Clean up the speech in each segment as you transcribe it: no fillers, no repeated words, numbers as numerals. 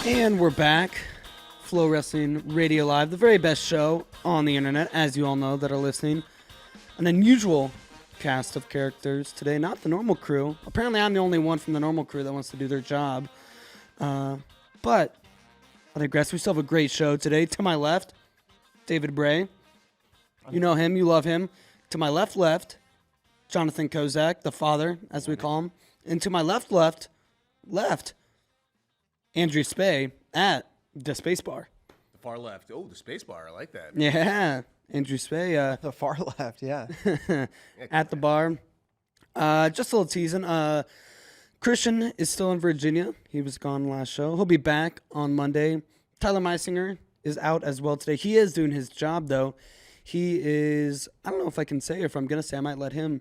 And we're back. FloWrestling Radio Live, the very best show on the internet, as you all know that are listening. An unusual cast of characters today, not the normal crew. Apparently, I'm the only one from the normal crew that wants to do their job. But I digress. We still have a great show today. To my left, David Bray. You know him. You love him. To my left, Jonathan Kozak, the father, as we call him. And to my left, Andrew Spey at the Space Bar. The far left. Oh, the Space Bar. I like that. Yeah. Andrew Spey. The far left, yeah. At the bar. Just a little teasing. Christian is still in Virginia. He was gone last show. He'll be back on Monday. Tyler Meisinger is out as well today. He is doing his job, though. He is, I don't know if I can say, or if I'm going to say, I might let him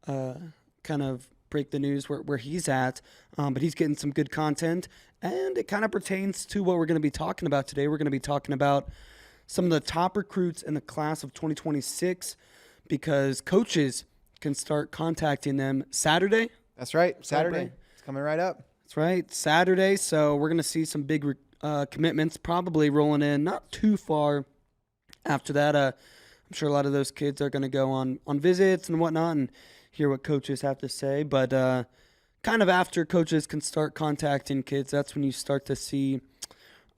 kind of break the news where he's at. But he's getting some good content. And it kind of pertains to what we're going to be talking about today. We're going to be talking about some of the top recruits in the class of 2026 because coaches can start contacting them Saturday. That's right. Saturday. It's coming right up. That's right. Saturday. So we're going to see some big commitments probably rolling in not too far after that. I'm sure a lot of those kids are going to go on visits and whatnot and hear what coaches have to say. But kind of after coaches can start contacting kids, that's when you start to see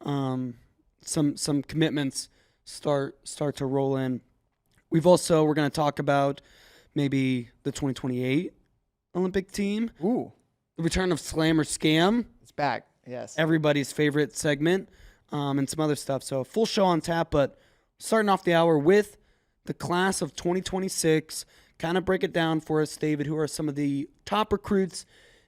some commitments start to roll in. We're going to talk about maybe the 2028 Olympic team. Ooh. The return of Slam or Scam. It's back, yes. Everybody's favorite segment and some other stuff. So full show on tap, but starting off the hour with the class of 2026. Kind of break it down for us, David. Who are some of the top recruits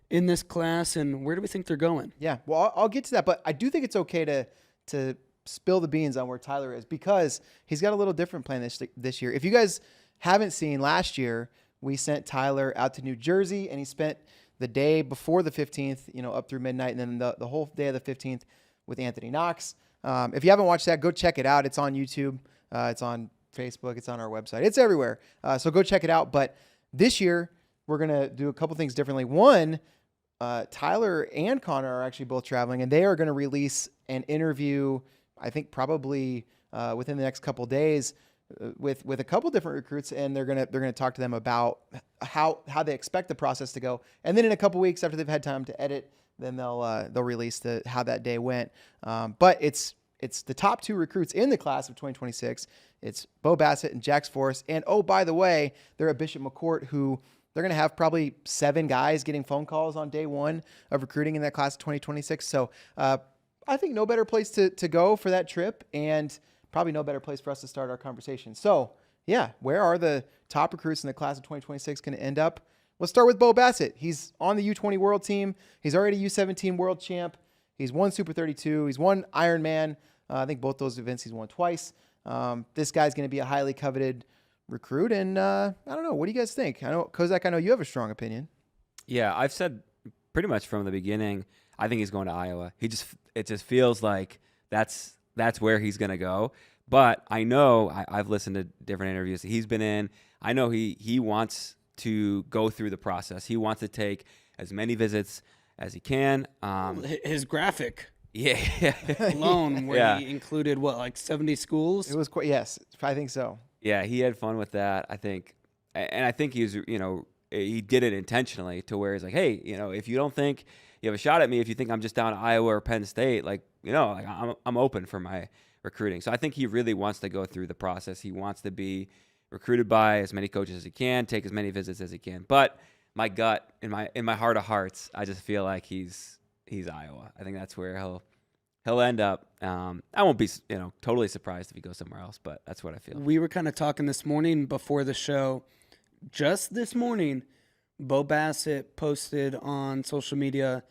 in this class, and where do we think they're going? Yeah, well, I'll get to that, but I do think it's okay to spill the beans on where Tyler is because he's got a little different plan this year. If you guys haven't seen, last year we sent Tyler out to New Jersey, and he spent the day before the 15th, up through midnight, and then the whole day of the 15th with Anthony Knox. If you haven't watched that, go check it out. It's on YouTube. It's on Facebook. It's on our website. It's everywhere. So go check it out. But this year, we're going to do a couple things differently. One, Tyler and Connor are actually both traveling, and they are going to release an interview, I think probably within the next couple days with a couple different recruits, and they're gonna talk to them about how they expect the process to go. And then in a couple weeks after they've had time to edit, then they'll release how that day went. But it's the top two recruits in the class of 2026. It's Bo Bassett and Jax Forrest. And oh, by the way, they're at Bishop McCort, who they're going to have probably 7 guys getting phone calls on day one of recruiting in that class of 2026. So I think no better place to go for that trip, and probably no better place for us to start our conversation. So, yeah, where are the top recruits in the class of 2026 going to end up? Let's start with Bo Bassett. He's on the U20 World Team. He's already U17 World Champ. He's won Super 32. He's won Ironman. I think both those events he's won twice. This guy's going to be a highly coveted recruit, and I don't know. What do you guys think? I know, Kozak, I know you have a strong opinion. Yeah, I've said pretty much from the beginning, I think he's going to Iowa. It just feels like that's where he's going to go. But I know, I've listened to different interviews that he's been in. I know he wants to go through the process. He wants to take as many visits as he can. His graphic. Yeah. Alone, where he included, 70 schools? It was quite, yes, I think so. Yeah, he had fun with that, I think. And I think he's, he did it intentionally to where he's like, hey, if you don't think you have a shot at me, if you think I'm just down to Iowa or Penn State, I'm open for my recruiting. So I think he really wants to go through the process. He wants to be recruited by as many coaches as he can, take as many visits as he can. But my gut, in my heart of hearts, I just feel like he's Iowa. I think that's where he'll end up. I won't be totally surprised if he goes somewhere else, but that's what I feel. We were kind of talking this morning before the show. Just this morning, Bo Bassett posted on social media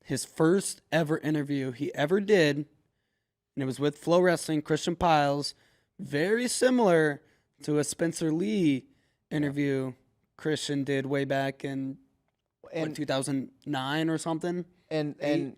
his first ever interview he ever did, and it was with FloWrestling, Christian Piles, very similar to a Spencer Lee interview Christian did way back in 2009 or something. And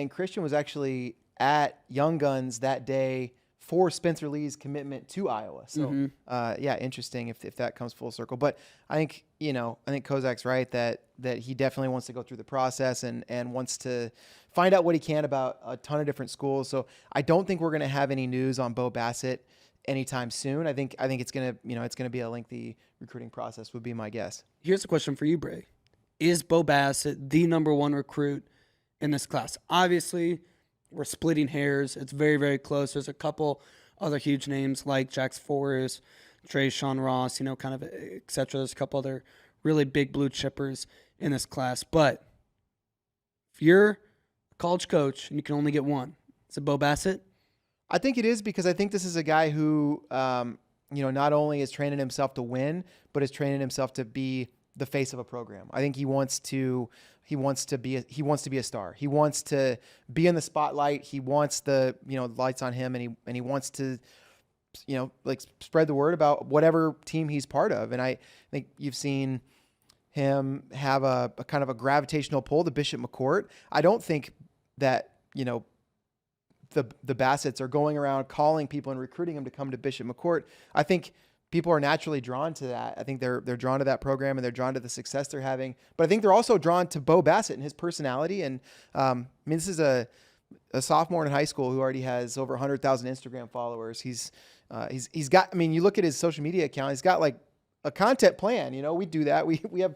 Christian was actually at Young Guns that day for Spencer Lee's commitment to Iowa. So, yeah, interesting if that comes full circle. But I think, Kozak's right that he definitely wants to go through the process and wants to find out what he can about a ton of different schools. So I don't think we're going to have any news on Bo Bassett anytime soon. I think it's going to be a lengthy recruiting process would be my guess. Here's a question for you, Bray. Is Bo Bassett the number one recruit in this class? Obviously, we're splitting hairs. It's very, very close. There's a couple other huge names like Jax Forrest, Dreshaun Ross, kind of et cetera. There's a couple other really big blue chippers in this class. But if you're a college coach and you can only get one, is it Bo Bassett? I think it is because I think this is a guy who, not only is training himself to win, but is training himself to be the face of a program. I think he wants to be a star. He wants to be in the spotlight. He wants the, lights on him, and he wants to, spread the word about whatever team he's part of. And I think you've seen him have a kind of a gravitational pull to Bishop McCort. I don't think that, the Bassets are going around calling people and recruiting them to come to Bishop McCort. I think people are naturally drawn to that. I think they're drawn to that program and they're drawn to the success they're having. But I think they're also drawn to Bo Bassett and his personality. And this is a sophomore in high school who already has over 100,000 Instagram followers. He's got. You look at his social media account. He's got like a content plan. We do that. We have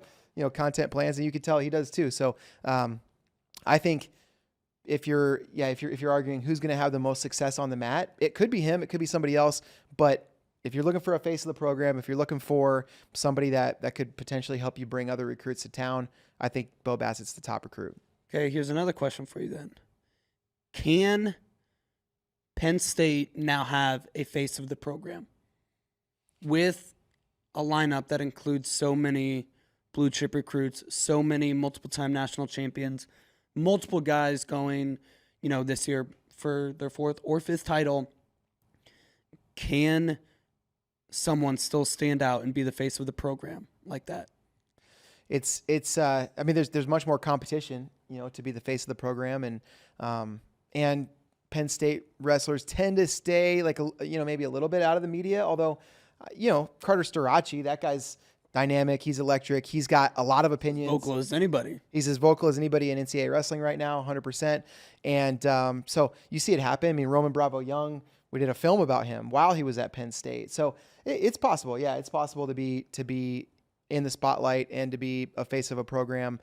content plans, and you can tell he does too. So I think. If you're arguing who's going to have the most success on the mat, it could be him, it could be somebody else. But if you're looking for a face of the program, if you're looking for somebody that could potentially help you bring other recruits to town, I think Bo Bassett's the top recruit. Okay, here's another question for you then. Can Penn State now have a face of the program with a lineup that includes so many blue chip recruits, so many multiple-time national champions, multiple guys going, this year for their 4th or 5th title? Can someone still stand out and be the face of the program like that? It's there's much more competition, to be the face of the program, and Penn State wrestlers tend to stay maybe a little bit out of the media. Although, Carter Starachi, that guy's dynamic. He's electric. He's got a lot of opinions. Vocal as anybody. He's as vocal as anybody in NCAA wrestling right now, 100%. And so you see it happen. Roman Bravo Young, we did a film about him while he was at Penn State. So it's possible. Yeah, it's possible to be in the spotlight and to be a face of a program,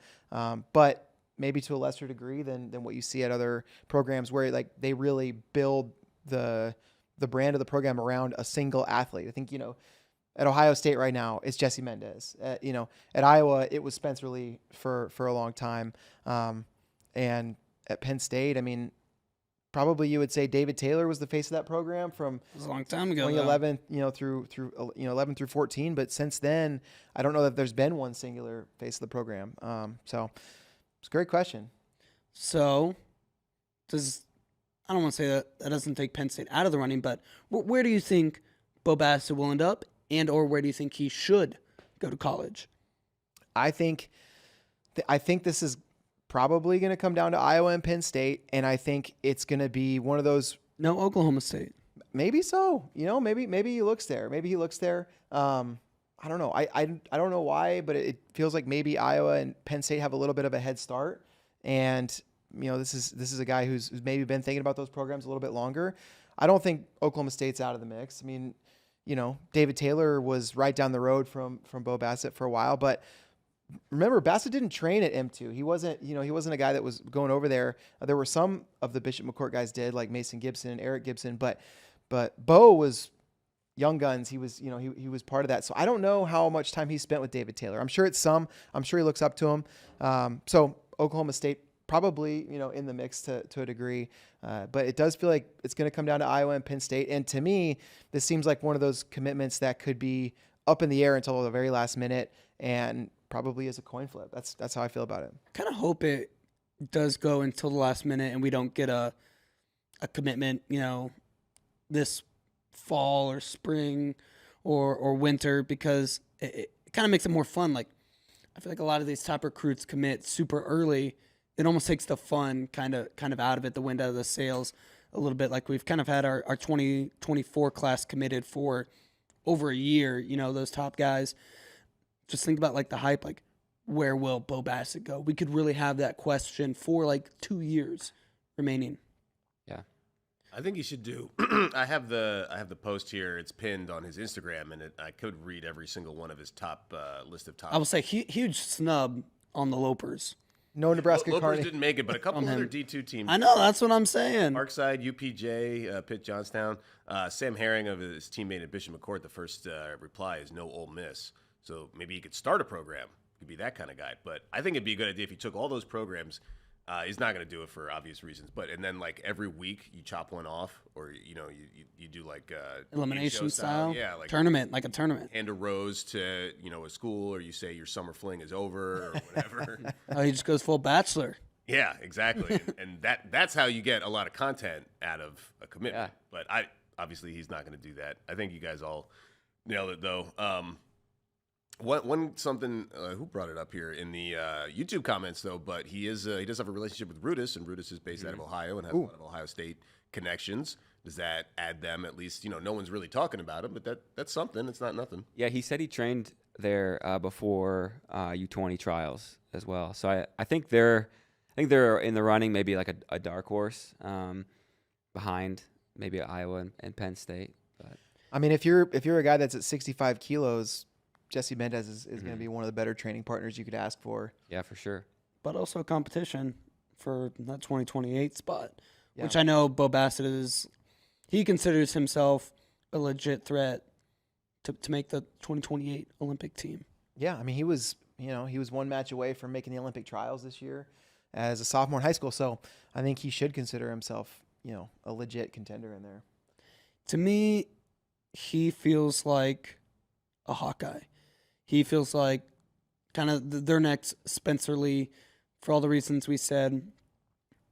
but maybe to a lesser degree than what you see at other programs where they really build the brand of the program around a single athlete. I think, at Ohio State right now, it's Jesse Mendez. At Iowa, it was Spencer Lee for a long time. And at Penn State, probably you would say David Taylor was the face of that program from it was a long time ago, 2011, through 11 through 14. But since then, I don't know that there's been one singular face of the program. So it's a great question. So I don't want to say that doesn't take Penn State out of the running, but where do you think Bo Bassett will end up? And or where do you think he should go to college? I think this is probably going to come down to Iowa and Penn State, and I think it's going to be one of those. No, Oklahoma State. Maybe so. Maybe he looks there. I don't know. I don't know why, but it feels like maybe Iowa and Penn State have a little bit of a head start, and this is a guy who's maybe been thinking about those programs a little bit longer. I don't think Oklahoma State's out of the mix. David Taylor was right down the road from Bo Bassett for a while, but remember, Bassett didn't train at M2. He wasn't a guy that was going over there. There were some of the Bishop McCort guys did, like Mason Gibson and Eric Gibson, but Bo was young guns. He was part of that. So I don't know how much time he spent with David Taylor. I'm sure it's some. I'm sure he looks up to him. So Oklahoma State probably, in the mix to a degree. But it does feel like it's going to come down to Iowa and Penn State. And to me, this seems like one of those commitments that could be up in the air until the very last minute and probably is a coin flip. That's how I feel about it. I kind of hope it does go until the last minute and we don't get a commitment, this fall or spring or winter, because it kind of makes it more fun. Like, I feel like a lot of these top recruits commit super early. It almost takes the fun kind of out of it, the wind out of the sails a little bit. Like we've kind of had our 2024 class committed for over a year, you know, those top guys. Just think about like the hype, like where will Bo Bassett go? We could really have that question for like 2 years remaining. Yeah. I think he should do. I have the post here. It's pinned on his Instagram, and I could read every single one of his top list of top. I will say huge snub on the Lopers. No Nebraska Lopers Carney. didn't make it, but a couple On him. other D2 teams. I know, that's what I'm saying. Parkside, UPJ, Pitt, Johnstown. Sam Herring of his teammate at Bishop McCort, the first reply is no Ole Miss. So maybe he could start a program. He could be that kind of guy. But I think it'd be a good idea if he took all those programs. He's not going to do it for obvious reasons. And then like every week you chop one off, or you do like Elimination style. Yeah, like tournament, like a tournament. hand a rose to a school, or you say your summer fling is over or whatever. Oh, he just goes full bachelor. Yeah, exactly. and that's how you get a lot of content out of a commitment. Yeah. But obviously he's not going to do that. I think you guys all nailed it though. Something who brought it up here in the YouTube comments though, but he does have a relationship with Rudis, and Rudis is based out of Ohio and has a lot of Ohio State connections. Does that add them at least? No one's really talking about him, but that's something. It's not nothing. Yeah, he said he trained there before U20 trials as well. So I think they're in the running, maybe like a dark horse behind maybe Iowa and Penn State. But I mean, if you're a guy that's at 65 kilos, Jesse Mendez is going to be one of the better training partners you could ask for. yeah, for sure. But also competition for that 2028 spot, Yeah. which I know Bo Bassett he considers himself a legit threat to make the 2028 Olympic team. Yeah, I mean, he was one match away from making the Olympic trials this year as a sophomore in high school. So I think he should consider himself, a legit contender in there. To me, he feels like a Hawkeye. He feels like kind of their next Spencer Lee for all the reasons we said.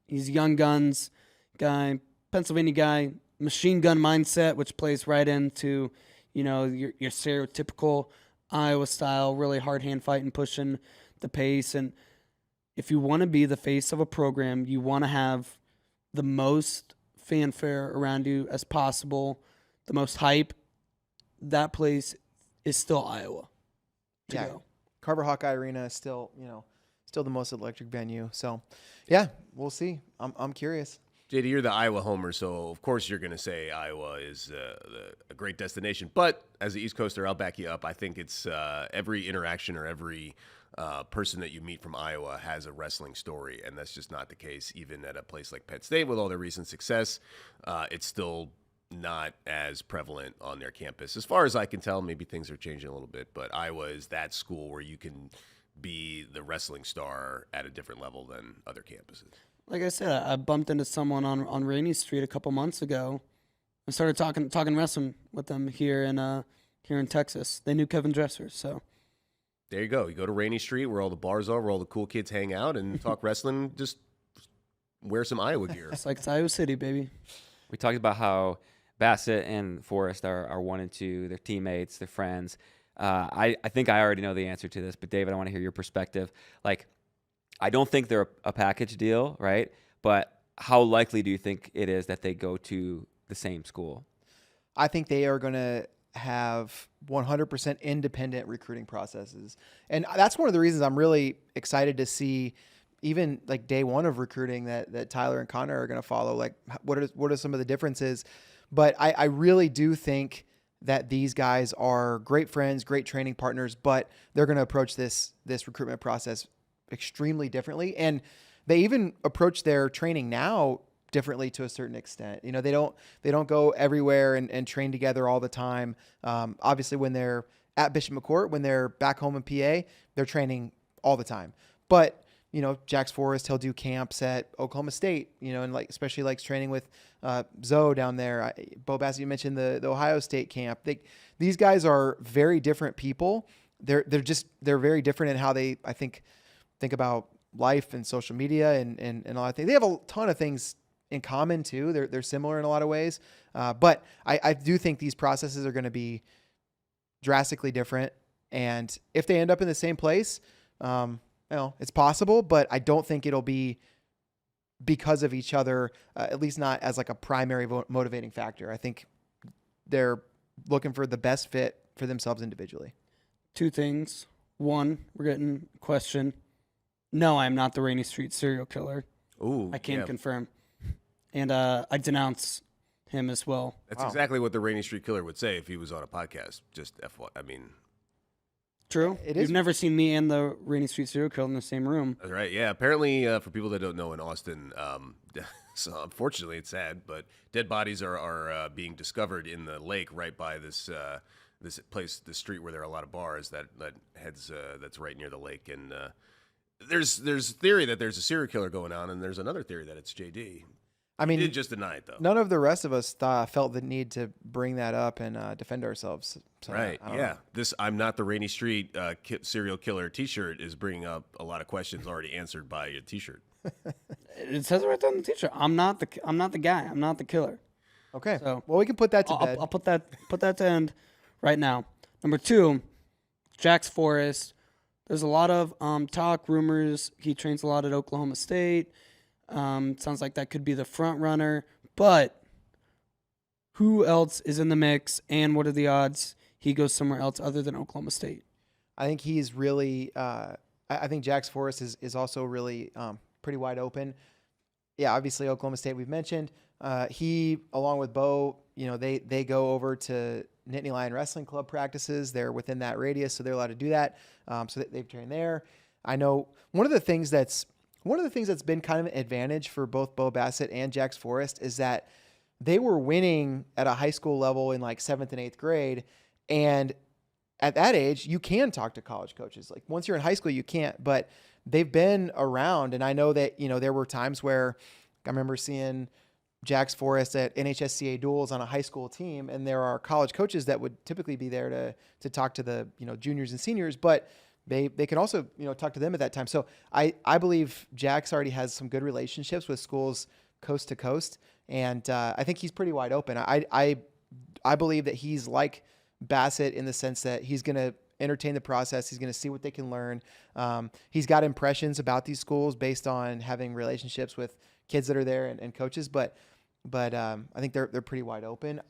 He's a young guns guy, Pennsylvania guy, machine gun mindset, which plays right into, your stereotypical Iowa style, really hard hand fighting, pushing the pace. And if you want to be the face of a program, you want to have the most fanfare around you as possible, the most hype. That place is still Iowa. Go. Carver Hawkeye Arena is still the most electric venue. So, yeah, we'll see. I'm curious. JD, you're the Iowa homer, so of course you're going to say Iowa is a great destination. But as an East Coaster, I'll back you up. I think it's every interaction or every person that you meet from Iowa has a wrestling story, and that's just not the case. Even at a place like Penn State, with all their recent success, it's still not as prevalent on their campus. As far as I can tell, maybe things are changing a little bit, but Iowa is that school where you can be the wrestling star at a different level than other campuses. Like I said, I bumped into someone on Rainey Street a couple months ago. I started talking wrestling with them here in Texas. They knew Kevin Dresser, so there you go. You go to Rainey Street, where all the bars are, where all the cool kids hang out and talk wrestling. Just wear some Iowa gear. it's like it's Iowa City, baby. We talked about how Bassett and Forrest are 1 and 2. They're teammates. They're friends. I think I already know the answer to this, but David, I want to hear your perspective. Like, I don't think they're a package deal, right? But how likely do you think it is that they go to the same school? I think they are going to have 100% independent recruiting processes. And that's one of the reasons I'm really excited to see even like day one of recruiting that Tyler and Connor are going to follow. Like what are some of the differences? But I really do think that these guys are great friends, great training partners, but they're going to approach this recruitment process extremely differently. And they even approach their training now differently to a certain extent. They don't go everywhere and train together all the time. Obviously when they're at Bishop McCort, when they're back home in PA, they're training all the time. But Jax Forrest, he'll do camps at Oklahoma State, and especially likes training with Zoe down there. Bo Bassett, you mentioned the Ohio State camp. These guys are very different people. They're very different in how they, I think about life and social media and a lot of things. They have a ton of things in common too. They're similar in a lot of ways. But I do think these processes are going to be drastically different. And if they end up in the same place, it's possible, but I don't think it'll be because of each other, at least not as like a primary motivating factor. I think they're looking for the best fit for themselves individually. Two things. One, we're getting a question. No, I am not the Rainy Street serial killer. Ooh, I can yeah. confirm. And I denounce him as well. That's exactly what the Rainy Street Killer would say if he was on a podcast. Just FY. I mean, True. It You've is- never seen me and the Rainy Street serial killer in the same room. that's right. Yeah. Apparently, for people that don't know, in Austin, so unfortunately, it's sad, but dead bodies are being discovered in the lake right by this place, the street where there are a lot of bars that heads that's right near the lake. And there's theory that there's a serial killer going on, and there's another theory that it's JD. I mean, He did just deny it though. none of the rest of us felt the need to bring that up and defend ourselves. So Right. I don't Yeah. know. This "I'm not the Rainy Street serial killer" T-shirt is bringing up a lot of questions already answered by your T-shirt. It says it right there on the t-shirt. I'm not the guy. I'm not the killer. Okay. So, well, we can put that to bed. I'll put that to end right now. Number 2, Jax Forrest. There's a lot of talk, rumors. He trains a lot at Oklahoma State. Sounds like that could be the front runner. But who else is in the mix, and what are the odds he goes somewhere else other than Oklahoma State? I think he's really. I think Jax Forrest is also really pretty wide open. Yeah, obviously Oklahoma State we've mentioned. He, along with Bo, they go over to Nittany Lion Wrestling Club practices. They're within that radius, so they're allowed to do that. So they've trained there. I know one of the things that's been kind of an advantage for both Bo Bassett and Jax Forrest is that they were winning at a high school level in like 7th and 8th grade. And at that age, you can talk to college coaches. Like once you're in high school, you can't, but they've been around. And I know that, there were times where I remember seeing Jax Forrest at NHSCA duels on a high school team. And there are college coaches that would typically be there to talk to the, juniors and seniors, but they can also, talk to them at that time. So I believe Jax already has some good relationships with schools coast to coast. And I think he's pretty wide open. I believe that he's like Bassett in the sense that he's going to entertain the process. He's going to see what they can learn. He's got impressions about these schools based on having relationships with kids that are there and coaches. But I think they're pretty wide open.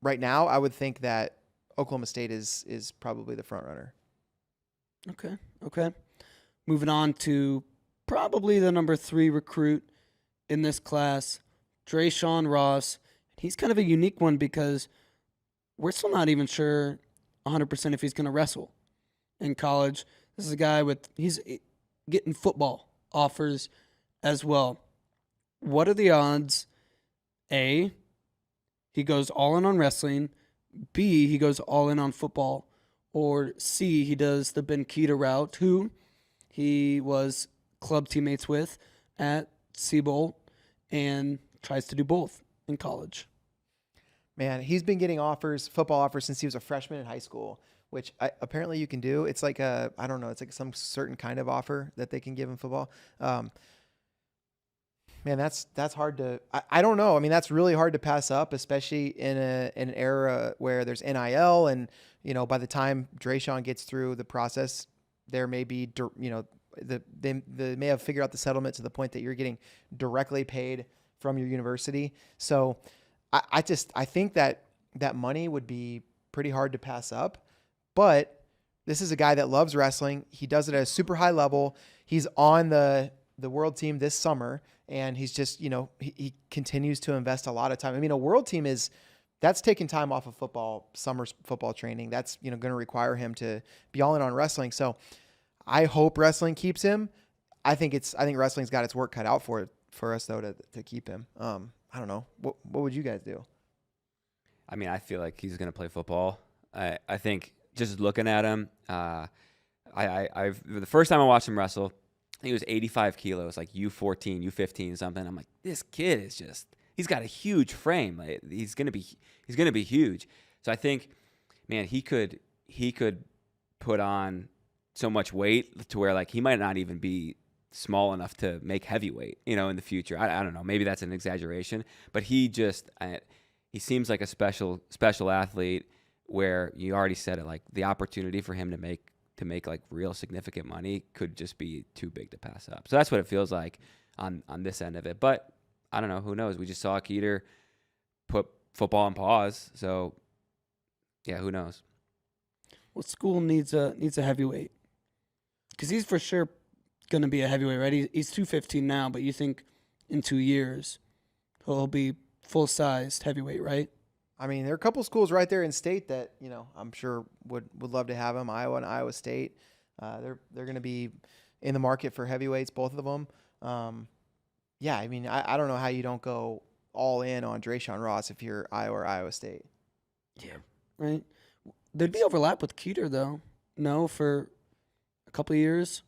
Right now, I would think that Oklahoma State is probably the front runner. Okay. Moving on to probably the number 3 recruit in this class, Dreshaun Ross. He's kind of a unique one because we're still not even sure 100% if he's going to wrestle in college. This is a guy he's getting football offers as well. What are the odds? A, he goes all in on wrestling. B, he goes all in on football. Or C, he does the Ben Keita route, who he was club teammates with at Seabolt and tries to do both in college. Man, he's been getting football offers since he was a freshman in high school, which apparently you can do. It's like I don't know, it's like some certain kind of offer that they can give in football. Man, that's hard to, I don't know. I mean, that's really hard to pass up, especially in an era where there's NIL and, by the time Dreshaun gets through the process, there may be, they may have figured out the settlement to the point that you're getting directly paid from your university. So I think that money would be pretty hard to pass up, but this is a guy that loves wrestling. He does it at a super high level. He's on the world team this summer, and he's just, he continues to invest a lot of time. I mean, a world team that's taking time off of summer football training. That's, going to require him to be all in on wrestling. So I hope wrestling keeps him. I think wrestling's got its work cut out for us though, to keep him. I don't know. What would you guys do? I mean, I feel like he's going to play football. I think just looking at him, the first time I watched him wrestle, he was 85 kilos, like U14, U15, something. I'm like, this kid is he's got a huge frame. Like, he's gonna be huge. So I think, man, he could put on so much weight to where like he might not even be small enough to make heavyweight, in the future. I don't know. Maybe that's an exaggeration, but he seems like a special athlete where you already said it, like the opportunity for him to make like real significant money could just be too big to pass up. So that's what it feels like. on this end of it. But I don't know. Who knows? We just saw Keeter put football on pause. So, yeah, who knows? What school needs a heavyweight? Because he's for sure going to be a heavyweight, right? He's 215 now, but you think in 2 years he'll be full-sized heavyweight, right? I mean, there are a couple schools right there in state that, I'm sure would love to have him. Iowa and Iowa State. They're going to be in the market for heavyweights, both of them. Yeah, I mean, I don't know how you don't go all in on Dreshaun Ross if you're Iowa or Iowa State. Yeah. Right. There'd be overlap with Keeter, though. No, for a couple of years.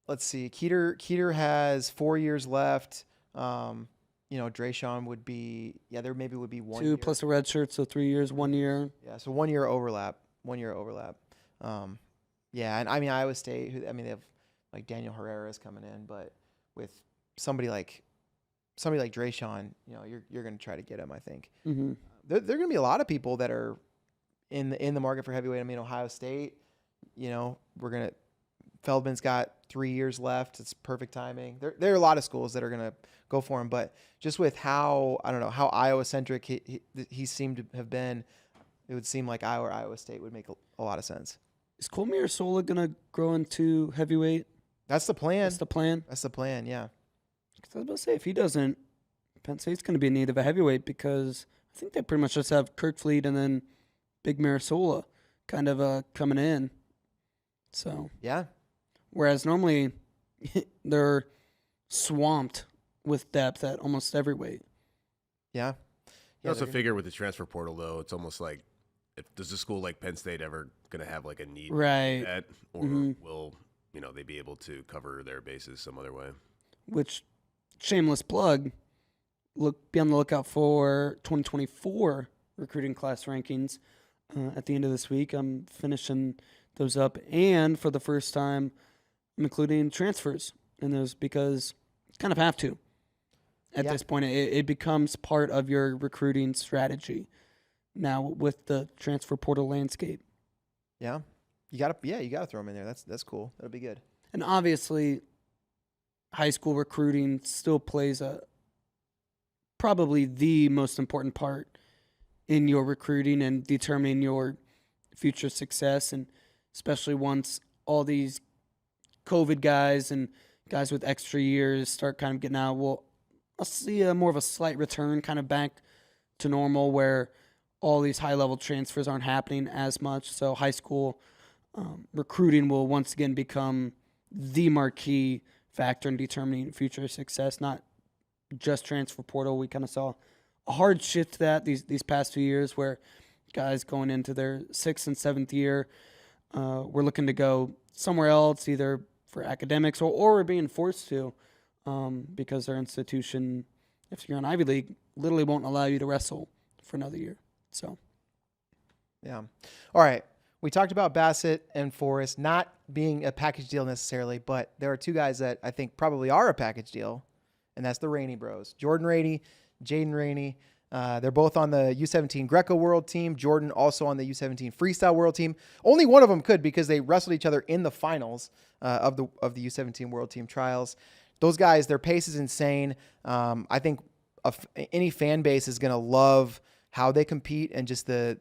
Let's see. Keeter has 4 years left. Dreshaun would be, there maybe would be 1 2 year. plus a red shirt, so 3 years, 1 year. Yeah, so 1 year overlap. 1 year overlap. And I mean, Iowa State, they have like Daniel Herrera's coming in, but with somebody like Dreshaun, you're going to try to get him, I think. Mm-hmm. There are going to be a lot of people that are in the market for heavyweight. I mean, Ohio State, Feldman's got 3 years left. It's perfect timing. There are a lot of schools that are going to go for him, but just with how Iowa centric he seemed to have been, it would seem like Iowa or Iowa State would make a lot of sense. Is Coby Merrill going to grow into heavyweight? That's the plan. That's the plan? That's the plan, yeah. 'Cause I was about to say, if he doesn't, Penn State's going to be in need of a heavyweight because I think they pretty much just have Kirkfleet and then Big Marisola kind of coming in. So Yeah. whereas normally they're swamped with depth at almost every weight. Yeah. You also figure with the transfer portal, though, it's almost like, does a school like Penn State ever going to have like a need Right. for that, or will they be able to cover their bases some other way? Which, shameless plug, be on the lookout for 2024 recruiting class rankings at the end of this week. I'm finishing those up, and for the first time, I'm including transfers in those because you kind of have to. At this point, it becomes part of your recruiting strategy now with the transfer portal landscape. Yeah. You gotta throw them in there. That's cool. That'll be good. And obviously, high school recruiting still plays probably the most important part in your recruiting and determining your future success, and especially once all these COVID guys and guys with extra years start kind of getting out. I'll see more of a slight return kind of back to normal where all these high-level transfers aren't happening as much. So high school recruiting will once again become the marquee factor in determining future success, not just transfer portal. We kind of saw a hard shift to that these past 2 years where guys going into their 6th and 7th year were looking to go somewhere else, either for academics or we're being forced to because their institution, if you're an Ivy League, literally won't allow you to wrestle for another year. So, yeah. All right. We talked about Bassett and Forrest not being a package deal necessarily, but there are two guys that I think probably are a package deal, and that's the Raney bros. Jordyn Raney, Jayden Raney. They're both on the U17 Greco World Team. Jordyn also on the U17 Freestyle World Team. Only one of them could because they wrestled each other in the finals of the U17 World Team trials. Those guys, their pace is insane. I think any fan base is going to love how they compete and just the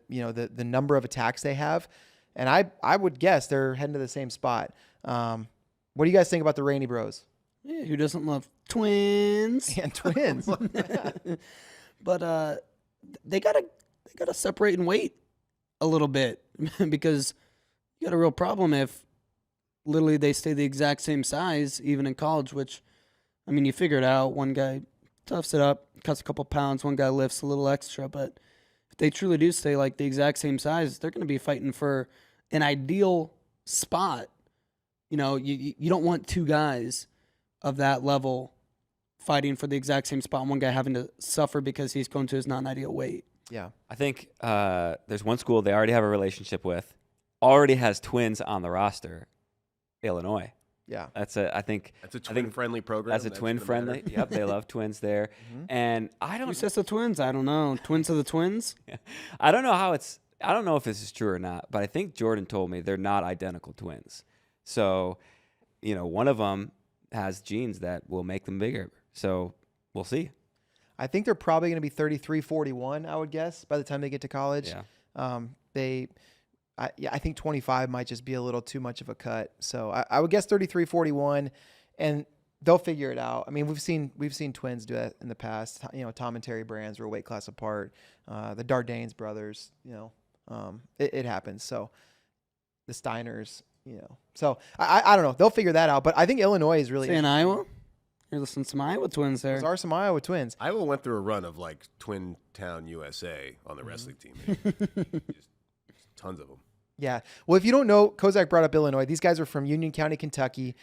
number of attacks they have. And I would guess they're heading to the same spot. What do you guys think about the Raney bros? yeah, who doesn't love twins? And twins. But they gotta separate and wait a little bit because you got a real problem if literally they stay the exact same size even in college. Which, I mean, you figure it out. One guy toughs it up, cuts a couple pounds. One guy lifts a little extra. But if they truly do stay like the exact same size, they're going to be fighting for an ideal spot. You don't want two guys of that level fighting for the exact same spot and one guy having to suffer because he's going to his non-ideal weight. Yeah. I think there's one school they already have a relationship with, already has twins on the roster, Illinois. Yeah. That's a twin-friendly program. That's a twin-friendly. Yep, they love twins there. Mm-hmm. And Who says the twins? I don't know. Twins of the twins? I don't know if this is true or not, but I think Jordyn told me they're not identical twins. So, one of them has genes that will make them bigger. So we'll see. I think they're probably going to be 33, 41, I would guess, by the time they get to college. Yeah. I think 25 might just be a little too much of a cut. So I would guess 33, 41, and they'll figure it out. I mean, we've seen twins do that in the past. You know, Tom and Terry Brands were a weight class apart. The Dardanes brothers, it happens. So the Steiners, so I don't know. They'll figure that out. But I think Illinois is really in Iowa. You're listening to some Iowa twins there. Those are some Iowa twins. Iowa went through a run of like Twin Town USA on the wrestling team. Just tons of them. Yeah. Well, if you don't know, Kozak brought up Illinois. These guys are from Union County, Kentucky,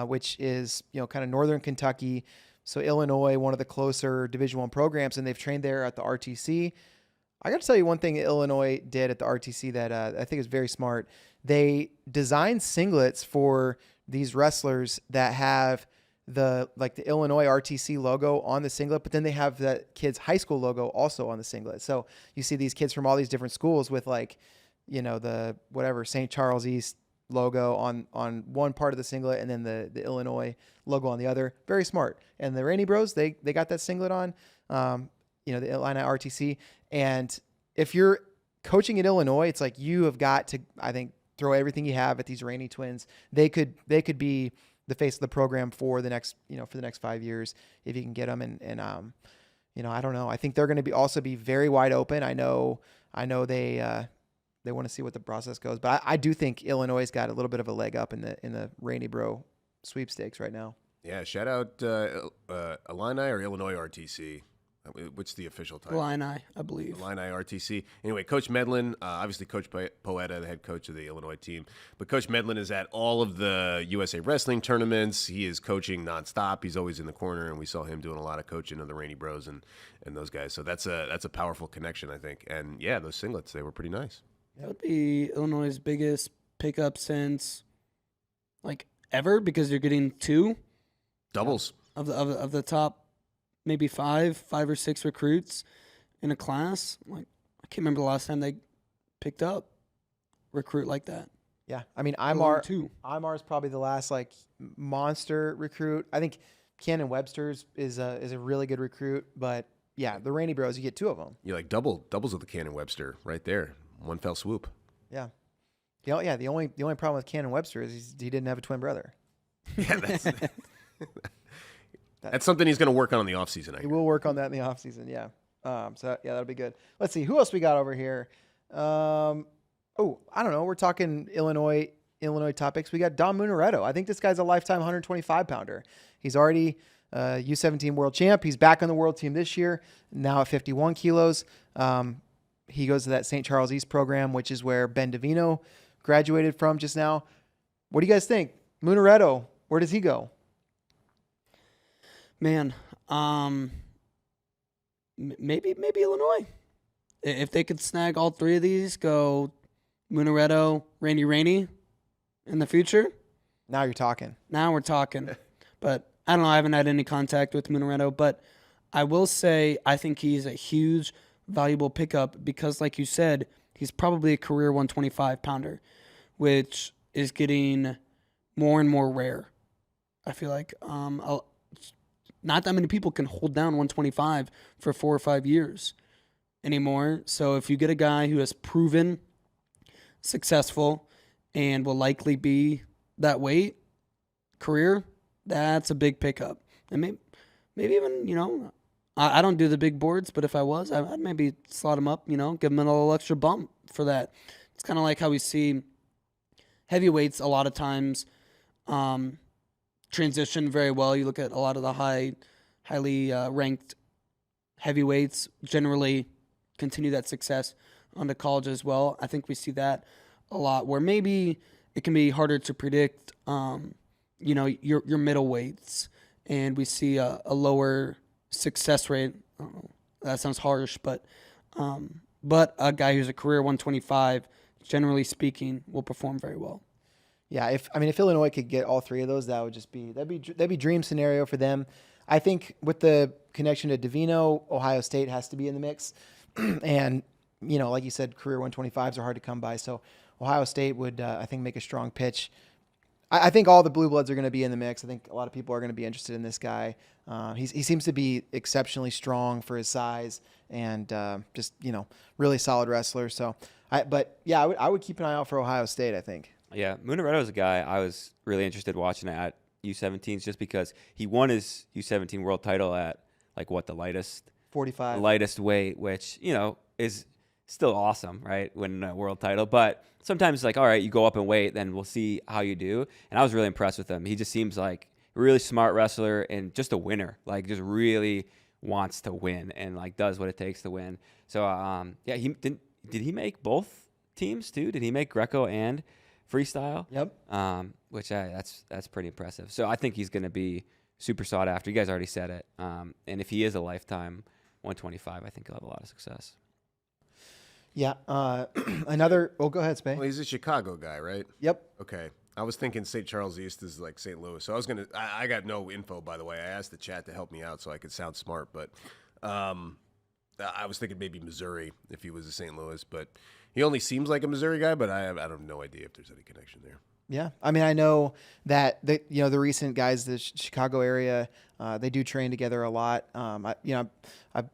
which is, kind of northern Kentucky. So Illinois, one of the closer Division I programs, and they've trained there at the RTC. I got to tell you one thing Illinois did at the RTC that I think is very smart. They designed singlets for these wrestlers that have the Illinois RTC logo on the singlet, but then they have the kids' high school logo also on the singlet. So you see these kids from all these different schools with the whatever St. Charles East logo on one part of the singlet, and then the Illinois logo on the other. Very smart. And the Raney Bros, they got that singlet on, the Illini RTC. And if you're coaching at Illinois, it's like you have got to, I think, throw everything you have at these Raney twins. They could be the face of the program for the next 5 years if you can get them. And I don't know. I think they're going to also be very wide open. I know they want to see what the process goes, but I do think Illinois has got a little bit of a leg up in the Raney Bro sweepstakes right now. Yeah, shout out Illini or Illinois RTC. What's the official title? Illini, I believe. Illini RTC. Anyway, Coach Medlin, obviously Coach Poeta, the head coach of the Illinois team. But Coach Medlin is at all of the USA Wrestling tournaments. He is coaching nonstop. He's always in the corner, and we saw him doing a lot of coaching of the Raney Bros and those guys. So that's a powerful connection, I think. And yeah, those singlets, they were pretty nice. That would be Illinois' biggest pickup since ever, because you're getting two Doubles of the top maybe five or six recruits in a class. I can't remember the last time they picked up recruit like that. Yeah, I mean, Imar is probably the last monster recruit. I think Cannon Webster's is a really good recruit, but yeah, the Raney Bros, you get two of them. You're doubles with the Cannon Webster right there, one fell swoop. Yeah, the only problem with Cannon Webster is he didn't have a twin brother. Yeah, that's something he's going to work on in the offseason. He will work on that in the offseason, yeah. That'll be good. Let's see. Who else we got over here? I don't know. We're talking Illinois topics. We got Dom Munaretto. I think this guy's a lifetime 125-pounder. He's already U17 world champ. He's back on the world team this year, now at 51 kilos. He goes to that St. Charles East program, which is where Ben Davino graduated from just now. What do you guys think? Munaretto, where does he go? Man, maybe Illinois. If they could snag all three of these, go Munaretto, Raney in the future. Now you're talking. Now we're talking. But I don't know. I haven't had any contact with Munaretto, but I will say I think he's a huge, valuable pickup because, like you said, he's probably a career 125-pounder, which is getting more and more rare. I feel like not that many people can hold down 125 for 4 or 5 years anymore. So if you get a guy who has proven successful and will likely be that weight career, that's a big pickup. And maybe even, I don't do the big boards, but if I was, I'd maybe slot him up, give him a little extra bump for that. It's kind of like how we see heavyweights a lot of times transition very well. You look at a lot of the highly ranked heavyweights generally continue that success onto college as well. I think we see that a lot where maybe it can be harder to predict, your middleweights, and we see a lower success rate. I don't know, that sounds harsh, but a guy who's a career 125, generally speaking, will perform very well. Yeah, if Illinois could get all three of those, that'd be dream scenario for them. I think with the connection to Davino, Ohio State has to be in the mix, and like you said, career 125s are hard to come by. So Ohio State would, I think, make a strong pitch. I think all the blue bloods are going to be in the mix. I think a lot of people are going to be interested in this guy. He seems to be exceptionally strong for his size and just, really solid wrestler. So, I would keep an eye out for Ohio State, I think. Yeah, Munaretto is a guy I was really interested watching at U17s just because he won his U17 world title at the lightest 45. lightest weight, which is still awesome, right? Winning a world title, but sometimes it's all right, you go up in weight, then we'll see how you do. And I was really impressed with him. He just seems like a really smart wrestler and just a winner. Just really wants to win and does what it takes to win. So he did he make both teams too? Did he make Greco and freestyle? Yep. Which that's pretty impressive. So I think he's going to be super sought after. You guys already said it. And if he is a lifetime 125, I think he'll have a lot of success. Yeah. Go ahead, Spay. Well, he's a Chicago guy, right? Yep. Okay. I was thinking St. Charles East is like St. Louis. So I got no info, by the way. I asked the chat to help me out so I could sound smart, but I was thinking maybe Missouri if he was a St. Louis, but he only seems like a Missouri guy, but I have no idea if there's any connection there. Yeah. I mean, I know that the recent guys, the Chicago area, they do train together a lot. I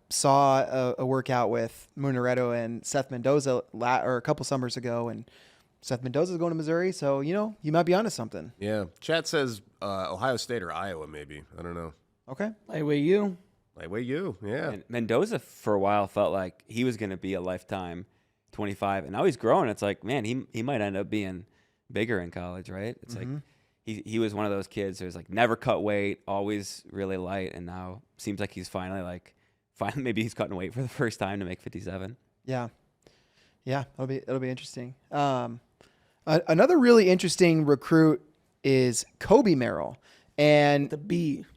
saw a workout with Munaretto and Seth Mendoza a couple summers ago, and Seth Mendoza's going to Missouri, so you might be onto something. Yeah. Chat says Ohio State or Iowa, maybe. I don't know. Okay. Lightweight U. Lightweight U, yeah. And Mendoza for a while felt like he was going to be a lifetime 25, and now he's growing. It's man, he might end up being bigger in college, right? It's he was one of those kids who's never cut weight, always really light, and now seems like he's finally maybe he's cutting weight for the first time to make 57. Yeah. It'll be interesting. Another really interesting recruit is Coby Merrill, and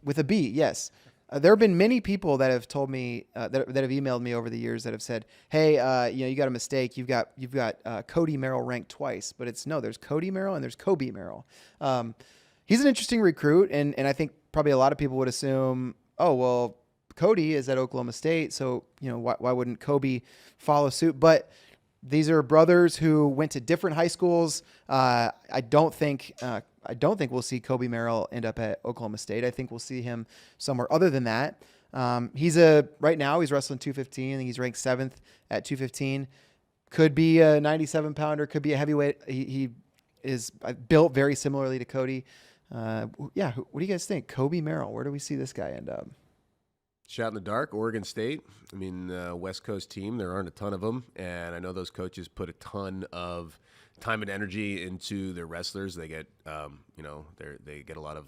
with a B, yes. There have been many people that have told me that have emailed me over the years that have said, "Hey, you got a mistake. You've got Cody Merrill ranked twice, but there's Cody Merrill and there's Coby Merrill." He's an interesting recruit, and I think probably a lot of people would assume, oh well, Cody is at Oklahoma State, so why wouldn't Coby follow suit? But these are brothers who went to different high schools. I don't think we'll see Coby Merrill end up at Oklahoma State. I think we'll see him somewhere other than that. Right now he's wrestling 215. I think he's ranked 7th at 215. Could be a 97 pounder. Could be a heavyweight. He is built very similarly to Cody. What do you guys think? Coby Merrill. Where do we see this guy end up? Shot in the dark, Oregon State. I mean, West Coast team. There aren't a ton of them, and I know those coaches put a ton of time and energy into their wrestlers. They get, they get a lot of,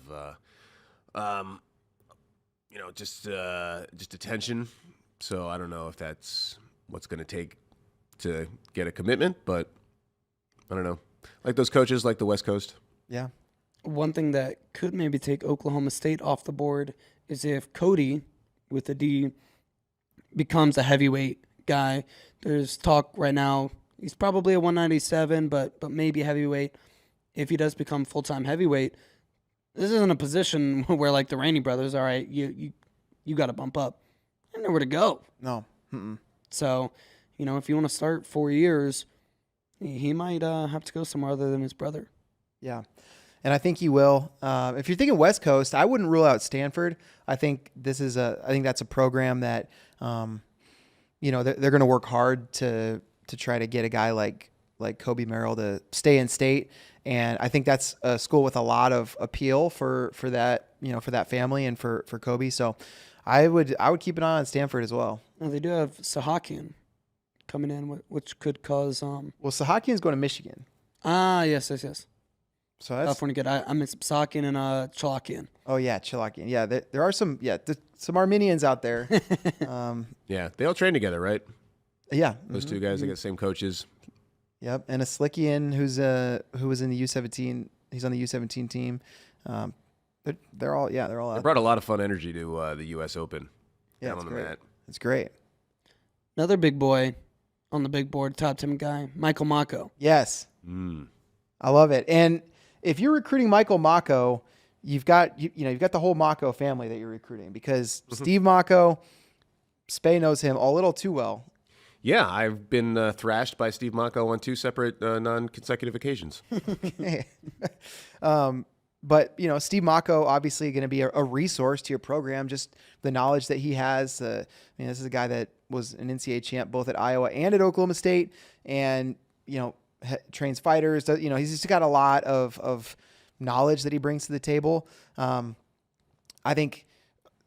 just attention. So I don't know if that's what's going to take to get a commitment, but I don't know. Like those coaches, like the West Coast. Yeah. One thing that could maybe take Oklahoma State off the board is if Cody, with the D, becomes a heavyweight guy. There's talk right now. He's probably a 197, but maybe a heavyweight. If he does become full-time heavyweight, this isn't a position where the Raney brothers, all right, you got to bump up. I nowhere to go. No. Mm-mm. So, if you want to start 4 years, he might have to go somewhere other than his brother. Yeah. And I think he will. If you're thinking West Coast, I wouldn't rule out Stanford. I think that's a program that, they're going to work hard to try to get a guy like Coby Merrill to stay in state. And I think that's a school with a lot of appeal for that, for that family and for Coby. So I would keep an eye on Stanford as well. Now, they do have Sahakian coming in, which could cause. Well, Sahakian's going to Michigan. Yes. So that's California good. I miss Sahakian and Chalakian. Oh yeah, Chalakian. Yeah, there are some Armenians out there. Yeah, they all train together, right? Yeah, Those two guys, they got the same coaches. Yep, and a Slickian who was in the U17. He's on the U17 team. They're all out. They brought a lot of fun energy to the U.S. Open. Yeah, down on the mat. It's great. Another big boy on the big board, top 10 guy, Michael Mocco. Yes, I love it. And if you're recruiting Michael Mocco, you've got the whole Mocco family that you're recruiting because Steve Mocco, Spay knows him a little too well. Yeah, I've been thrashed by Steve Mocco on 2 separate non-consecutive occasions. But, Steve Mocco obviously going to be a resource to your program, just the knowledge that he has. This is a guy that was an NCAA champ both at Iowa and at Oklahoma State, and, trains fighters. He's just got a lot of knowledge that he brings to the table. I think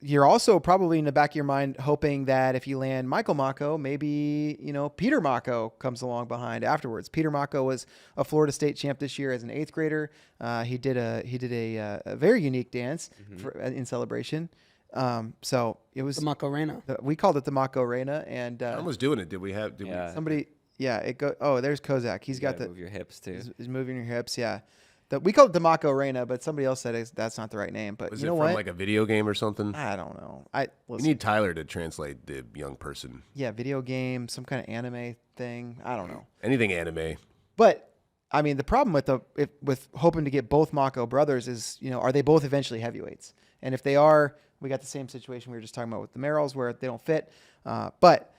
you're also probably in the back of your mind hoping that if you land Michael Mocco, maybe, Peter Mocco comes along behind afterwards. Peter Mocco was a Florida State champ this year as an 8th grader. He did a very unique dance in celebration. So it was The Macarena. we called it the Macarena, and I was doing it. Did we? somebody? Yeah, it go. Oh, there's Kozak. He's got the move your hips too. He's moving your hips. Yeah. We called it the Macarena, but somebody else said that's not the right name. But Was you it know from what? like a video game or something? I don't know. We need Tyler to translate the young person. Yeah, video game, some kind of anime thing. I don't know. Anything anime. But I mean, the problem with hoping to get both Mocco brothers is, are they both eventually heavyweights? And if they are, we got the same situation we were just talking about with the Merrills, where they don't fit. But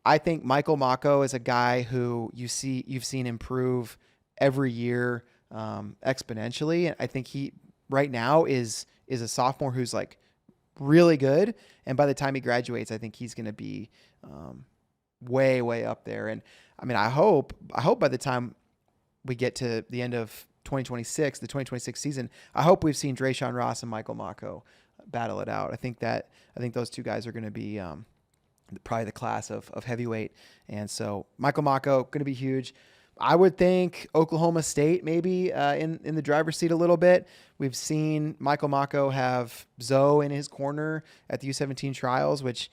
I think Michael Mocco is a guy who you've seen improve every year exponentially. And I think he right now is a sophomore who's like really good. And by the time he graduates, I think he's going to be way, way up there. And I mean, I hope by the time we get to the end of 2026, the 2026 season, I hope we've seen Dreshaun Ross and Michael Mocco battle it out. I think those two guys are going to be probably the class of heavyweight. And so Michael Mocco going to be huge. I would think Oklahoma State maybe in the driver's seat a little bit. We've seen Michael Mocco have Zoe in his corner at the U17 trials, which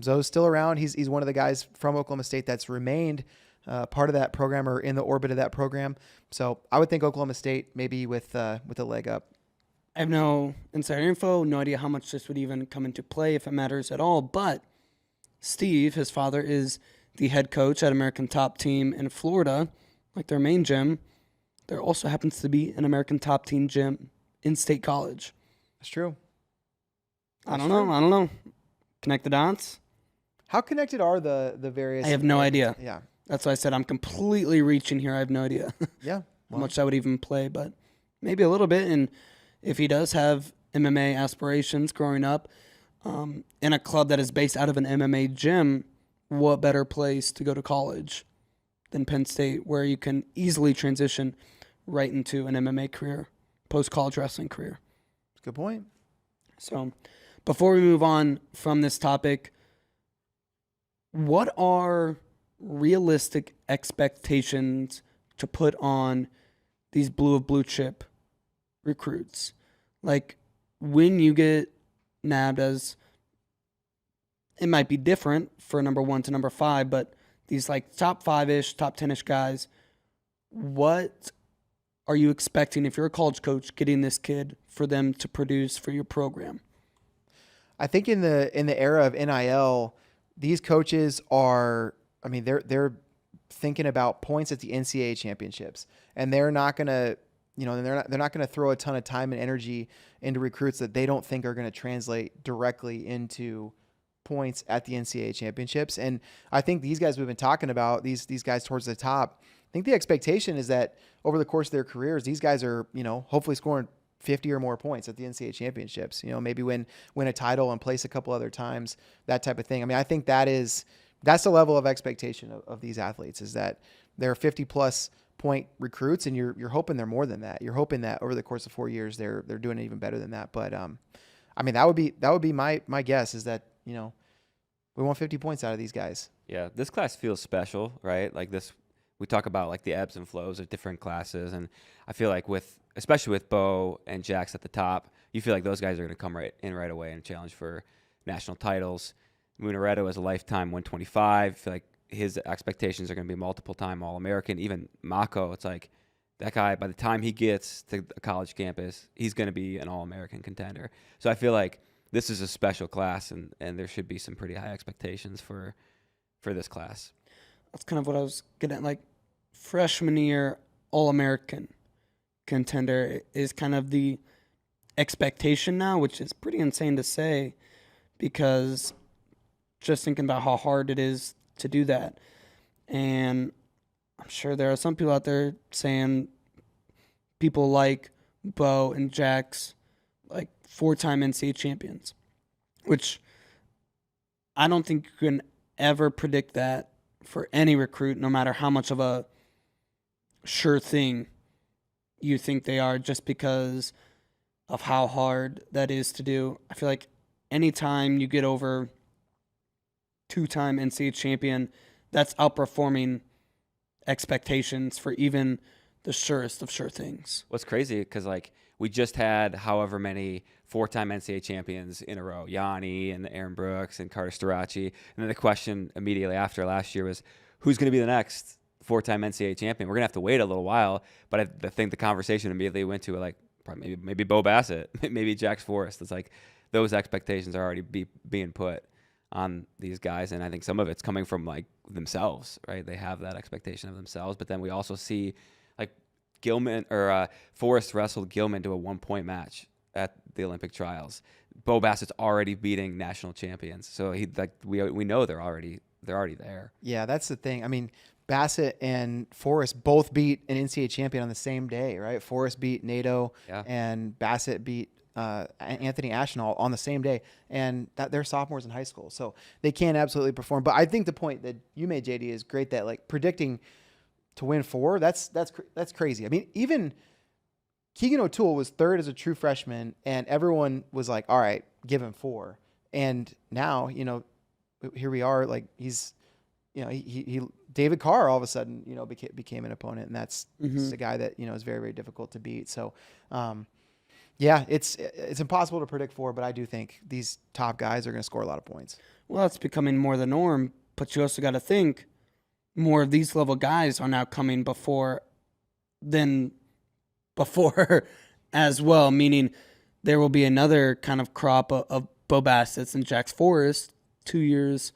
Zoe's still around. He's one of the guys from Oklahoma State that's remained part of that program or in the orbit of that program. So I would think Oklahoma State maybe with a leg up. I have no insider info, no idea how much this would even come into play, if it matters at all. But Steve, his father, is the head coach at American Top Team in Florida, like their main gym. There also happens to be an American Top Team gym in State College. That's true. I don't know. Connect the dots? How connected are the various? I have no idea. Yeah. That's why I said I'm completely reaching here. I have no idea Yeah. how much that would even play, but maybe a little bit. And if he does have MMA aspirations growing up in a club that is based out of an MMA gym, what better place to go to college than Penn State, where you can easily transition right into an MMA career, post-college wrestling career. Good point. So before we move on from this topic, what are realistic expectations to put on these blue chip recruits? Like, when you get nabbed as, it might be different for number 1 to number 5, but these like top 5-ish, top 10-ish guys, what are you expecting if you're a college coach getting this kid for them to produce for your program? I think in the era of NIL, these coaches are, I mean, they're thinking about points at the NCAA championships, and they're not going to, they're not going to throw a ton of time and energy into recruits that they don't think are going to translate directly into points at the NCAA championships. And I think these guys we've been talking about, these guys towards the top, I think the expectation is that over the course of their careers, these guys are, hopefully scoring 50 or more points at the NCAA championships, maybe win a title and place a couple other times, that type of thing. I mean, I think that's the level of expectation of these athletes, is that they're 50 plus point recruits, and you're hoping they're more than that. You're hoping that over the course of 4 years, they're doing even better than that. But, I mean, that would be my guess, is that, we want 50 points out of these guys. Yeah, this class feels special, right? Like this, we talk about like the ebbs and flows of different classes, and I feel like especially with Bo and Jax at the top, you feel like those guys are going to come right away and challenge for national titles. Munaretto is a lifetime 125. I feel like his expectations are going to be multiple-time All-American. Even Mocco, it's like that guy, by the time he gets to a college campus, he's going to be an All-American contender. So I feel like this is a special class, and there should be some pretty high expectations for this class. That's kind of what I was getting at. Like, freshman year All-American contender is kind of the expectation now, which is pretty insane to say, because just thinking about how hard it is to do that. And I'm sure there are some people out there saying people like Bo and Jax, like 4-time NCAA champions, which I don't think you can ever predict that for any recruit, no matter how much of a sure thing you think they are, just because of how hard that is to do. I feel like anytime you get over 2-time NCAA champion, that's outperforming expectations for even the surest of sure things. What's crazy, because like we just had however many 4-time NCAA champions in a row, Yanni and Aaron Brooks and Carter Starachi. And then the question immediately after last year was, who's going to be the next 4-time NCAA champion? We're going to have to wait a little while. But I think the conversation immediately went to like probably maybe Bo Bassett, maybe Jax Forrest. It's like those expectations are already being put on these guys. And I think some of it's coming from like themselves, right? They have that expectation of themselves. But then we also see like Gilman or Forrest wrestled Gilman to a 1-point match at the Olympic trials. Bo Bassett's already beating national champions. So we know they're already there. Yeah, that's the thing. I mean, Bassett and Forrest both beat an NCAA champion on the same day, right? Forrest beat NATO, and Bassett beat Anthony Ashenall on the same day, and they're sophomores in high school, so they can absolutely perform. But I think the point that you made, JD, is great. That like predicting to win 4, that's crazy. I mean, even Keegan O'Toole was 3rd as a true freshman, and everyone was like, "All right, give him 4." And now, here we are. Like he's, he David Carr all of a sudden, became an opponent, and that's the guy that is very, very difficult to beat. So, yeah, it's impossible to predict for, but I do think these top guys are going to score a lot of points. Well, it's becoming more the norm, but you also got to think more of these level guys are now coming before as well, meaning there will be another kind of crop of Bo Bassett's and Jax Forrest 2 years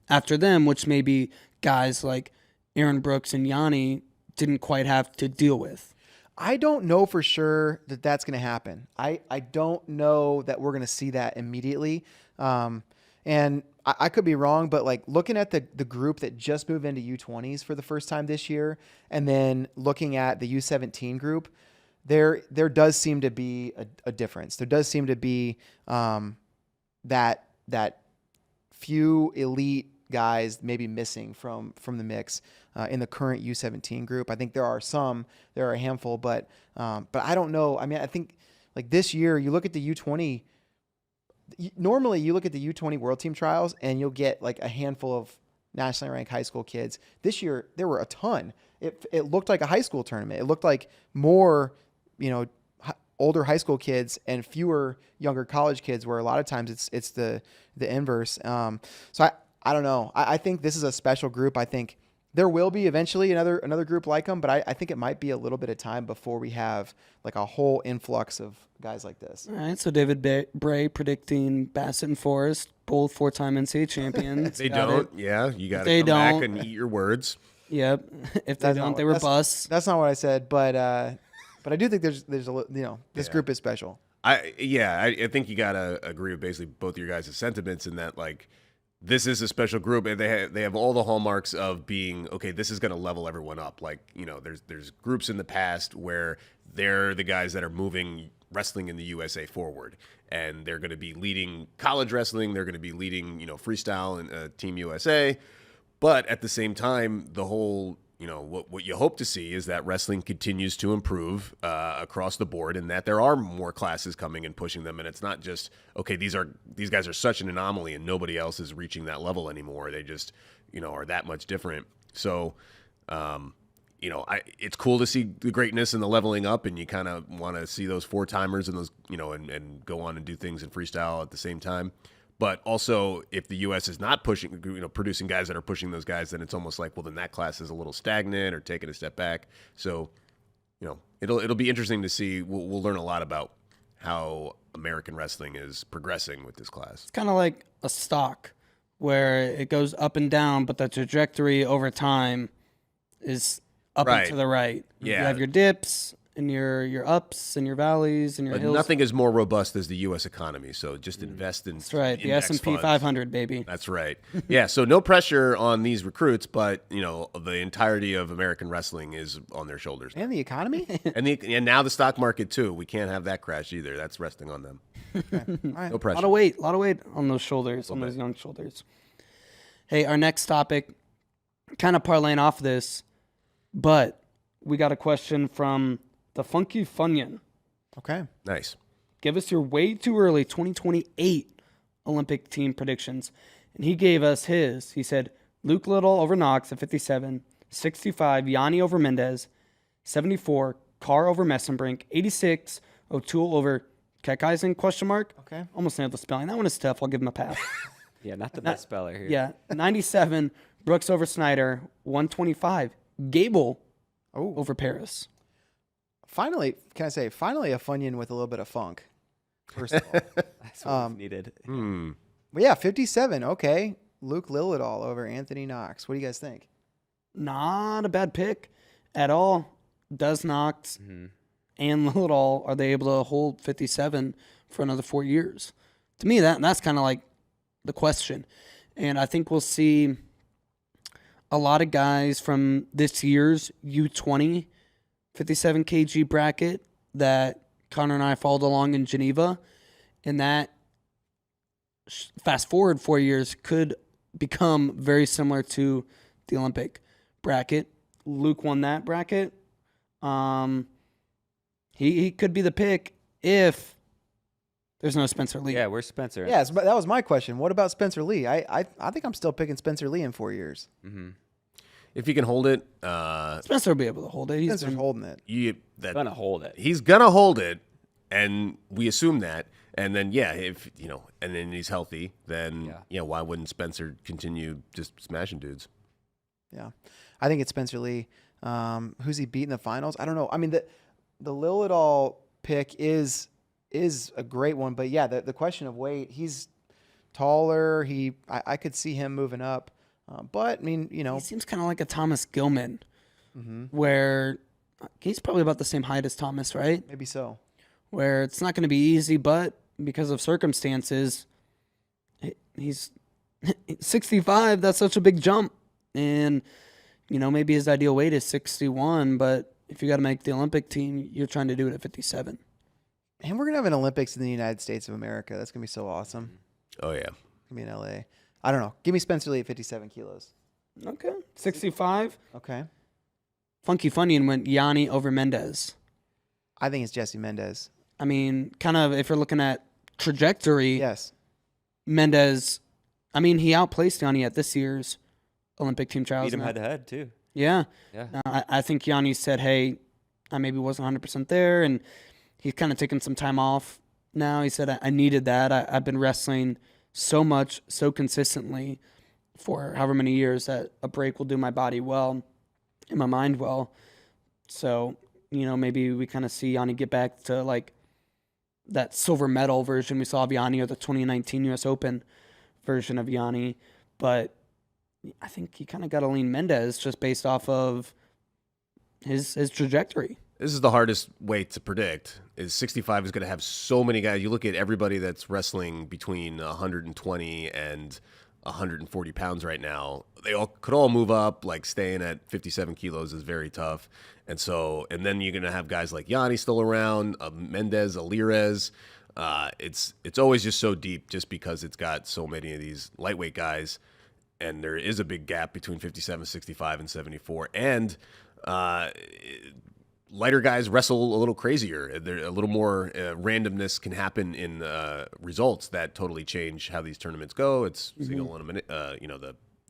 after them, which maybe guys like Aaron Brooks and Yanni didn't quite have to deal with. I don't know for sure that that's going to happen. I don't know that we're going to see that immediately. And I could be wrong, but like looking at the group that just moved into U20s for the first time this year, and then looking at the U17 group, there does seem to be a difference. There does seem to be that few elite guys maybe missing from the mix in the current U17 group. I think there are a handful, but I don't know. I mean, I think like this year you look at the U20. Normally you look at the U20 World Team trials and you'll get like a handful of nationally ranked high school kids. This year there were a ton. It looked like a high school tournament. It looked like more, older high school kids and fewer younger college kids, where a lot of times it's the inverse. So I don't know. I think this is a special group. I think there will be eventually another group like them, but I think it might be a little bit of time before we have like a whole influx of guys like this. All right, so David Bray predicting Bassett and Forrest, both 4-time NCAA champions. They don't. Yeah, you got to come back and eat your words. Yep. If they don't, they were busts. That's not what I said, but I do think there's this group is special. I think you got to agree with basically both of your guys' sentiments in that, like, this is a special group, and they have all the hallmarks of being, okay, this is going to level everyone up. Like, there's groups in the past where they're the guys that are moving wrestling in the USA forward, and they're going to be leading college wrestling. They're going to be leading, freestyle and Team USA. But at the same time, the whole, what you hope to see is that wrestling continues to improve across the board, and that there are more classes coming and pushing them. And it's not just, okay, these guys are such an anomaly and nobody else is reaching that level anymore. They just, are that much different. So, it's cool to see the greatness and the leveling up, and you kind of want to see those 4-timers and those, and go on and do things in freestyle at the same time. But also, if the U.S. is not pushing, producing guys that are pushing those guys, then it's almost like, well, then that class is a little stagnant or taking a step back. So, it'll be interesting to see. We'll learn a lot about how American wrestling is progressing with this class. It's kind of like a stock where it goes up and down, but the trajectory over time is up and to the right. Yeah. You have your dips and your ups and your valleys and your But hills. nothing is more robust as the U.S. economy. So just invest in. That's right. The index S&P funds. 500, baby. That's right. Yeah. So no pressure on these recruits, but the entirety of American wrestling is on their shoulders, And the economy? and now the stock market too. We can't have that crash either. That's resting on them. All right. No pressure. A lot of weight on those shoulders, on those young shoulders. Hey, our next topic, kind of parlaying off this, but we got a question from the Funky Funyun. Okay. Nice. Give us your way too early 2028 Olympic team predictions. And he gave us his. He said Luke Little over Knox at 57, 65 Yanni over Mendez, 74 Carr over Messenbrink, 86 O'Toole over Kekheisen, ? Okay. Almost nailed the spelling. That one is tough. I'll give him a pass. Yeah, not the best speller here. Yeah, 97 Brooks over Snyder, 125 Gable over Paris. Finally, can I say, finally a Funyun with a little bit of funk, first of all. That's what we needed. But yeah, 57. Okay. Luke Lillidahl over Anthony Knox. What do you guys think? Not a bad pick at all. Does Knox and Lillidahl, are they able to hold 57 for another 4 years? To me, that's kind of like the question. And I think we'll see a lot of guys from this year's U20 57 kg bracket that Connor and I followed along in Geneva. And that, fast forward 4 years, could become very similar to the Olympic bracket. Luke won that bracket. He could be the pick if there's no Spencer Lee. Yeah, where's Spencer? Yeah, that was my question. What about Spencer Lee? I think I'm still picking Spencer Lee in 4 years. If he can hold it, Spencer will be able to hold it. Spencer's holding it. Gonna hold it. He's gonna hold it, and we assume that. And then if and then he's healthy, then why wouldn't Spencer continue just smashing dudes? Yeah, I think it's Spencer Lee. Who's he beat in the finals? I don't know. I mean, the Lillidahl pick is a great one, but yeah, the question of weight, he's taller. I could see him moving up, but I mean, he seems kind of like a Thomas Gilman, where he's probably about the same height as Thomas, right? Maybe so. Where it's not going to be easy, but because of circumstances, he's 65. That's such a big jump, and maybe his ideal weight is 61, but if you got to make the Olympic team, you're trying to do it at 57. And we're going to have an Olympics in the United States of America. That's going to be so awesome. Oh, yeah. Going to be in LA. I don't know. Give me Spencer Lee at 57 kilos. Okay. 65. Okay. Funky Funyun went Yanni over Mendez. I think it's Jesse Mendez. I mean, kind of if you're looking at trajectory, Yes. Mendez, I mean, he outplaced Yanni at this year's Olympic team trials. Beat him head to head too. Yeah. Yeah. I think Yanni said, hey, I maybe wasn't 100% there, and he's kind of taken some time off now. He said, I needed that. I've been wrestling so much, so consistently for however many years that a break will do my body well and my mind well. So, maybe we kind of see Yanni get back to like that silver medal version we saw of Yanni or the 2019 U.S. Open version of Yanni. But I think you kind of got to lean Mendez just based off of his trajectory. This is the hardest way to predict. Is 65 is going to have so many guys. You look at everybody that's wrestling between 120 and 140 pounds right now. They could all move up. Like staying at 57 kilos is very tough. And then you're going to have guys like Yanni still around, Mendez, Alirez. It's always just so deep just because it's got so many of these lightweight guys. And there is a big gap between 57, 65, and 74. And lighter guys wrestle a little crazier. There a little more randomness can happen in results that totally change how these tournaments go. It's single elimination.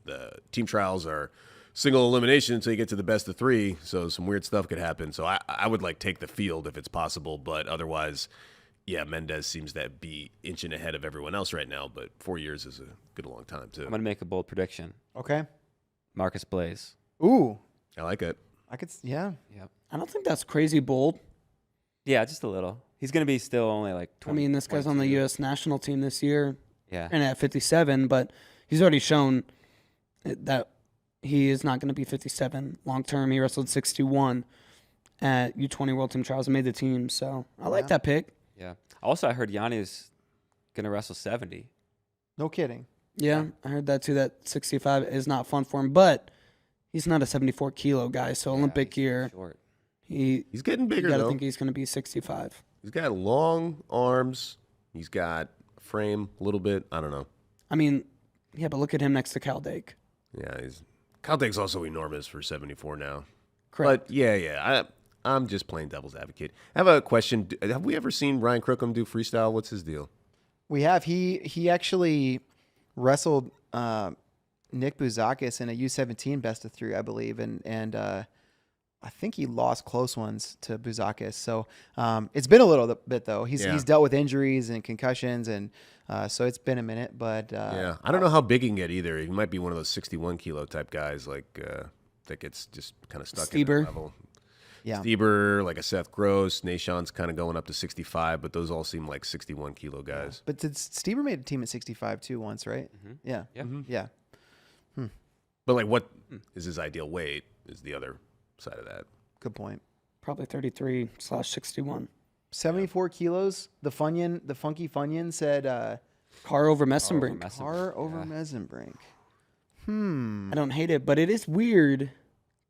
The team trials are single elimination until you get to the best of three. So some weird stuff could happen. So I would take the field if it's possible, but otherwise, yeah, Mendez seems to be inching ahead of everyone else right now. But 4 years is a good long time too. I'm gonna make a bold prediction. Okay. Marcus Blaze. Ooh. I like it. Yeah. Yep. I don't think that's crazy bold. Yeah, just a little. He's gonna be still only like 20. I mean, this guy's on the 22. U.S. national team this year. Yeah. And at 57, but he's already shown that he is not going to be 57 long term. He wrestled 61 at U20 World Team Trials and made the team. So I like that pick. Yeah. Also, I heard Yanni is going to wrestle 70. No kidding. Yeah, I heard that too, that 65 is not fun for him. But he's not a 74 kilo guy. So Olympic he's year, short. He's getting bigger, you got to though. think he's going to be 65. He's got long arms. He's got frame a little bit. I don't know. I mean, yeah, but look at him next to Cal Dake. Yeah, Caltech's also enormous for 74 now. Correct. But yeah, I'm just playing devil's advocate. I have a question. Have we ever seen Ryan Crookham do freestyle? What's his deal? We have. He actually wrestled Nick Bouzakis in a U17 best of 3, I believe, and I think he lost close ones to Bouzakis. So it's been a little bit though. He's dealt with injuries and concussions, and so it's been a minute. But Yeah, I don't know how big he can get either. He might be one of those 61 kilo type guys that gets just kind of stuck in that Stieber. level. yeah, Stieber, like a Seth Gross, Nashon's kind of going up to 65, but those all seem like 61 kilo guys. but Stieber made a team at 65 too once, right? Yeah, Yeah. yeah. But like, what is his ideal weight? Is the other side of that? Good point. Probably 33/61. 74 kilos. The funky Funyun said Car over Messenbrink. Car over Mesenbrink. I don't hate it, but it is weird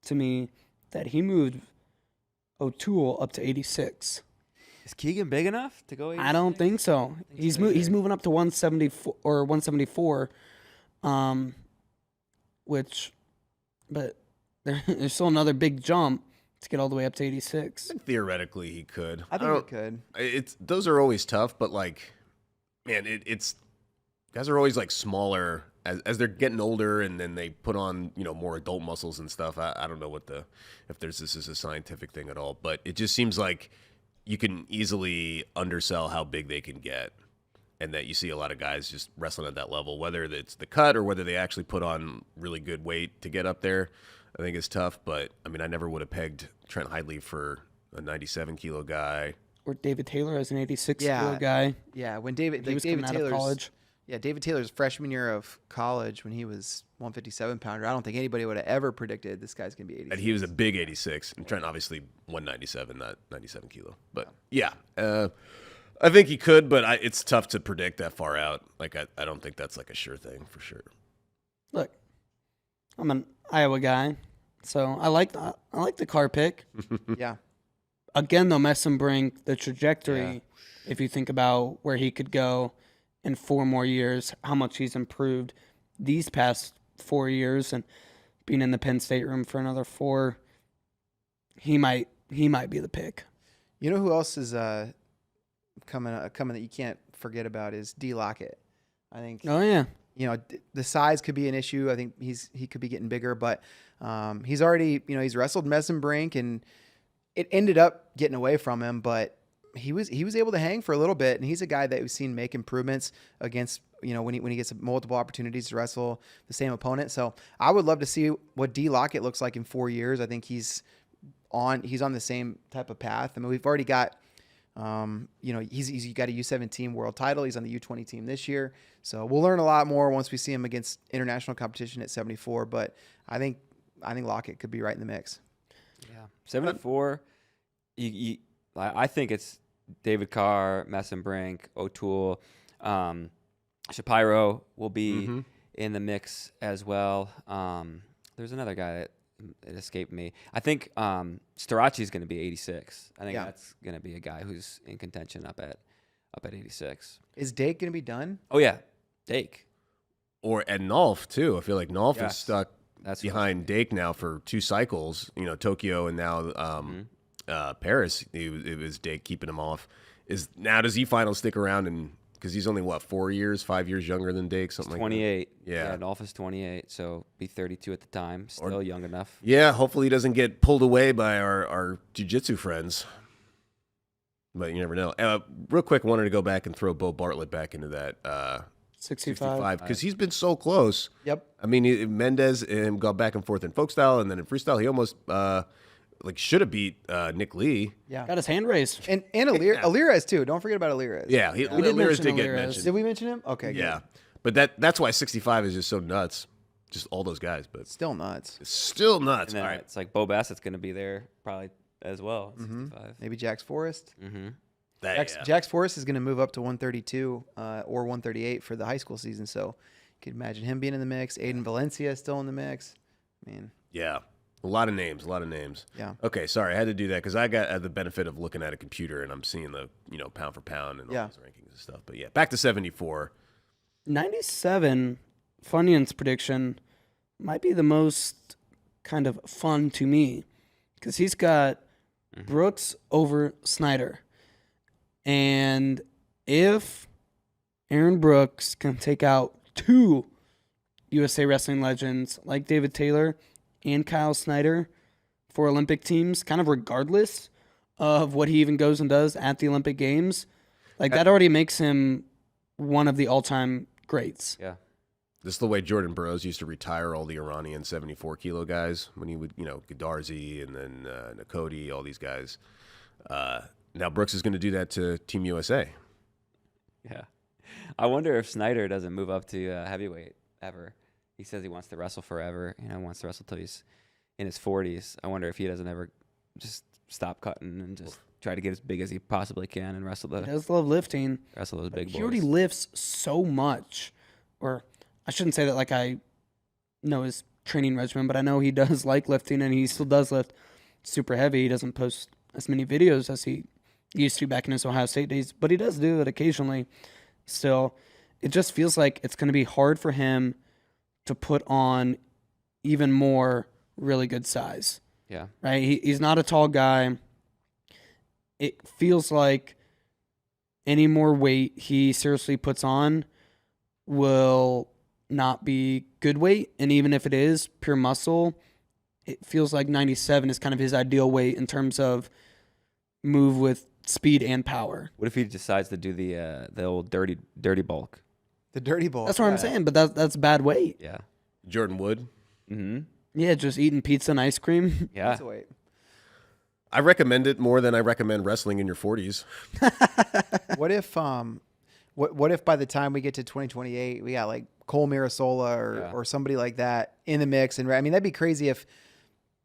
to me that he moved O'Toole up to 86. Is Keegan big enough to go 86? I don't think so. He's moving up to 174 or 174, but there's still another big jump to get all the way up to 86. Theoretically, he could. I think he could. Those are always tough, but like, man, it's guys are always like smaller as they're getting older, and then they put on more adult muscles and stuff. I don't know if this is a scientific thing at all, but it just seems like you can easily undersell how big they can get, and that you see a lot of guys just wrestling at that level, whether it's the cut or whether they actually put on really good weight to get up there. I think it's tough, but I mean, I never would have pegged Trent Hidley for a 97 kilo guy. Or David Taylor as an 86 Yeah. kilo guy. Yeah, when He was David coming out of Taylor's college. Yeah, David Taylor's freshman year of college when he was 157 pounder. I don't think anybody would have ever predicted this guy's gonna be 86. And he was a big 86, and Trent obviously 197, not 97 kilo. But yeah, I think he could, but it's tough to predict that far out. Like I don't think that's like a sure thing for sure. Look, I'm an Iowa guy, so I like the car pick. Yeah. Again, though, Messenbrink, the trajectory, if you think about where he could go in 4 more years, how much he's improved these past 4 years, and being in the Penn State room for another 4, he might be the pick. You know who else is coming that you can't forget about is D. Lockett. I think Oh yeah, the size could be an issue. I think he could be getting bigger, but he's already he's wrestled Messenbrink, and it ended up getting away from him, but he was able to hang for a little bit, and he's a guy that we've seen make improvements against when he gets multiple opportunities to wrestle the same opponent. So I would love to see what D. Lockett looks like in 4 years. I think he's on the same type of path. I mean, we've already got he's got a U17 world title. He's on the U20 team this year. So we'll learn a lot more once we see him against international competition at 74. But I think Lockett could be right in the mix. Yeah, 74. I think it's David Carr, Messenbrink, O'Toole, Shapiro will be in the mix as well. There's another guy that it escaped me. I think Starachi's going to be 86. I think that's going to be a guy who's in contention up at 86. Is Dake going to be done? Oh yeah, Dake. Or at Nolf too. I feel like Nolf is stuck That's behind Dake now for 2 cycles. Tokyo and now Paris. It was Dake keeping him off. Does he finally stick around? And because he's only 5 years younger than Dake, something like that. 28. Yeah. Nolf is 28, so be 32 at the time. Still young enough. Yeah, hopefully he doesn't get pulled away by our jiu-jitsu friends. But you never know. Real quick, wanted to go back and throw Bo Bartlett back into that 65. because he's been so close. Yep. I mean, Mendez and him got back and forth in folk style, and then in freestyle, he almost should have beat Nick Lee. Yeah. Got his hand raised. And Alirez too. Don't forget about Alirez. Yeah, We did Alirez mention did get Alirez. mentioned. Did we mention him? Okay. Yeah, Good. but that's why 65 is just so nuts. Just all those guys, but Still nuts. it's still nuts. And then All right. it's like Bo Bassett's going to be there probably as well. 65. Maybe Jax Forrest. Mm-hmm. Jax Forrest is going to move up to 132 or 138 for the high school season. So you could imagine him being in the mix. Aiden Valencia is still in the mix. I mean, Yeah. A lot of names. Yeah. Okay, sorry, I had to do that because I got the benefit of looking at a computer and I'm seeing the pound for pound and all these rankings and stuff. But yeah, back to 74. 97, Funyun's prediction might be the most kind of fun to me because he's got Brooks over Snyder. And if Aaron Brooks can take out 2 USA Wrestling legends like David Taylor and Kyle Snyder for Olympic teams, kind of regardless of what he even goes and does at the Olympic Games, like that already makes him one of the all-time greats. Yeah. This is the way Jordan Burroughs used to retire all the Iranian 74-kilo guys when he would, Godarzi and then Nakoti, all these guys. Now Brooks is going to do that to Team USA. Yeah. I wonder if Snyder doesn't move up to heavyweight ever. He says he wants to wrestle forever. Wants to wrestle till he's in his 40s. I wonder if he doesn't ever just stop cutting and just try to get as big as he possibly can and wrestle He does love lifting. those big boys. He already lifts so much. Or I shouldn't say that like I know his training regimen, but I know he does like lifting, and he still does lift super heavy. He doesn't post as many videos as he used to back in his Ohio State days, but he does do it occasionally. Still, it just feels like it's going to be hard for him to put on even more really good size. Yeah. Right? He's not a tall guy. It feels like any more weight he seriously puts on will not be good weight. And even if it is pure muscle, it feels like 97 is kind of his ideal weight in terms of move with speed and power. What if he decides to do the old dirty bulk? the dirty bulk. That's what I'm saying, but that's bad weight. Yeah. Jordan Wood. Mm-hmm. Yeah, just eating pizza and ice cream. Yeah. That's a weight. I recommend it more than I recommend wrestling in your 40s. What if what if by the time we get to 2028 we got like Cole Mirasola or somebody like that in the mix? And I mean, that'd be crazy if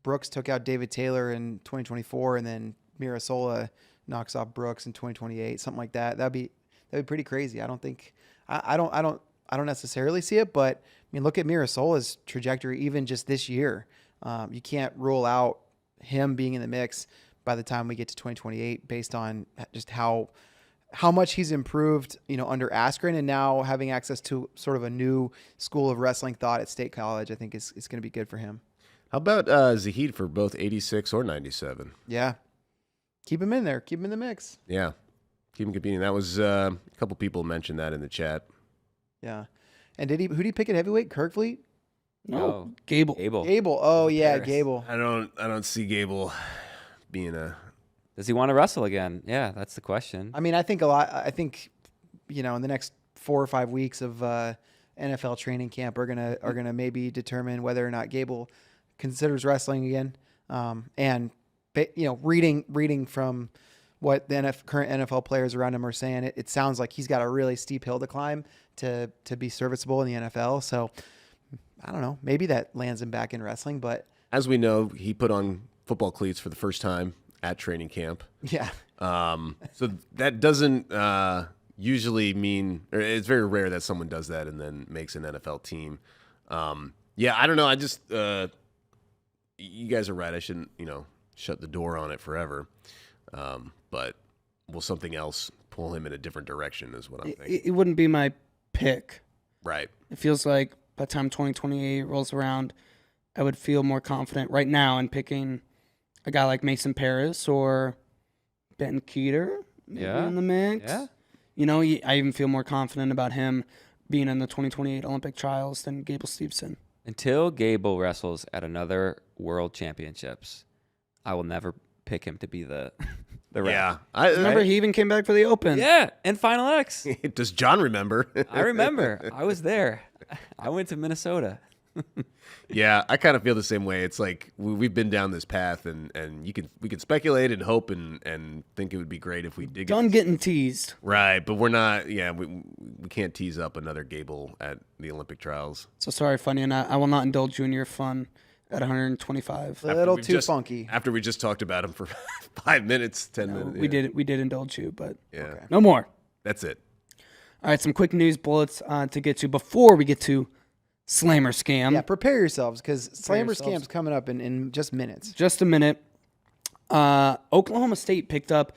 Brooks took out David Taylor in 2024 and then Mirasola knocks off Brooks in 2028, something like that. That'd be pretty crazy. I don't think I don't necessarily see it, but I mean, look at Mirasola's trajectory even just this year. You can't rule out him being in the mix by the time we get to 2028 based on just how much he's improved, under Askren, and now having access to sort of a new school of wrestling thought at State College. I think is going to be good for him. How about Zahid for both 86 or 97? Yeah. Keep him in there. Keep him in the mix. Yeah. Keep him competing. That was a couple people mentioned that in the chat. Yeah. And who did he pick at heavyweight? Kirkfleet? No, Gable. Gable. Oh yeah, Gable. I don't see Gable being a. Does he want to wrestle again? Yeah, that's the question. I mean, I think in the next 4 or 5 weeks of NFL training camp are gonna maybe determine whether or not Gable considers wrestling again. And reading from what the current NFL players around him are saying, it sounds like he's got a really steep hill to climb to be serviceable in the NFL. So I don't know, maybe that lands him back in wrestling. But as we know, he put on football cleats for the first time at training camp. Yeah. So that doesn't usually mean, or it's very rare that someone does that and then makes an NFL team. Yeah, I don't know. I just, you guys are right. I shouldn't, shut the door on it forever. But will something else pull him in a different direction is what I'm thinking. It wouldn't be my pick. Right. It feels like by the time 2028 rolls around, I would feel more confident right now in picking a guy like Mason Paris or Ben Keeter in the mix. Yeah. I even feel more confident about him being in the 2028 Olympic trials than Gable Stevenson. Until Gable wrestles at another World Championships, I will never pick him to be the ref. Yeah. Remember, he even came back for the Open. Yeah, and Final X. Does John remember? I remember. I was there. I went to Minnesota. Yeah, I kind of feel the same way. It's like we've been down this path, and we can speculate and hope and think it would be great if we did. Done getting teased. Right, but we're not. Yeah, we can't tease up another Gable at the Olympic trials. So sorry, Funny, and I will not indulge you in your fun at 125. A little we've too just- funky. After we just talked about him for 5 minutes, 10 minutes. We did indulge you, but Yeah, no more. that's it. All right, some quick news bullets to get to before we get to Slammer Scam. Yeah, prepare yourselves because Slammer yourselves. Scam's coming up in just minutes. Just a minute. Oklahoma State picked up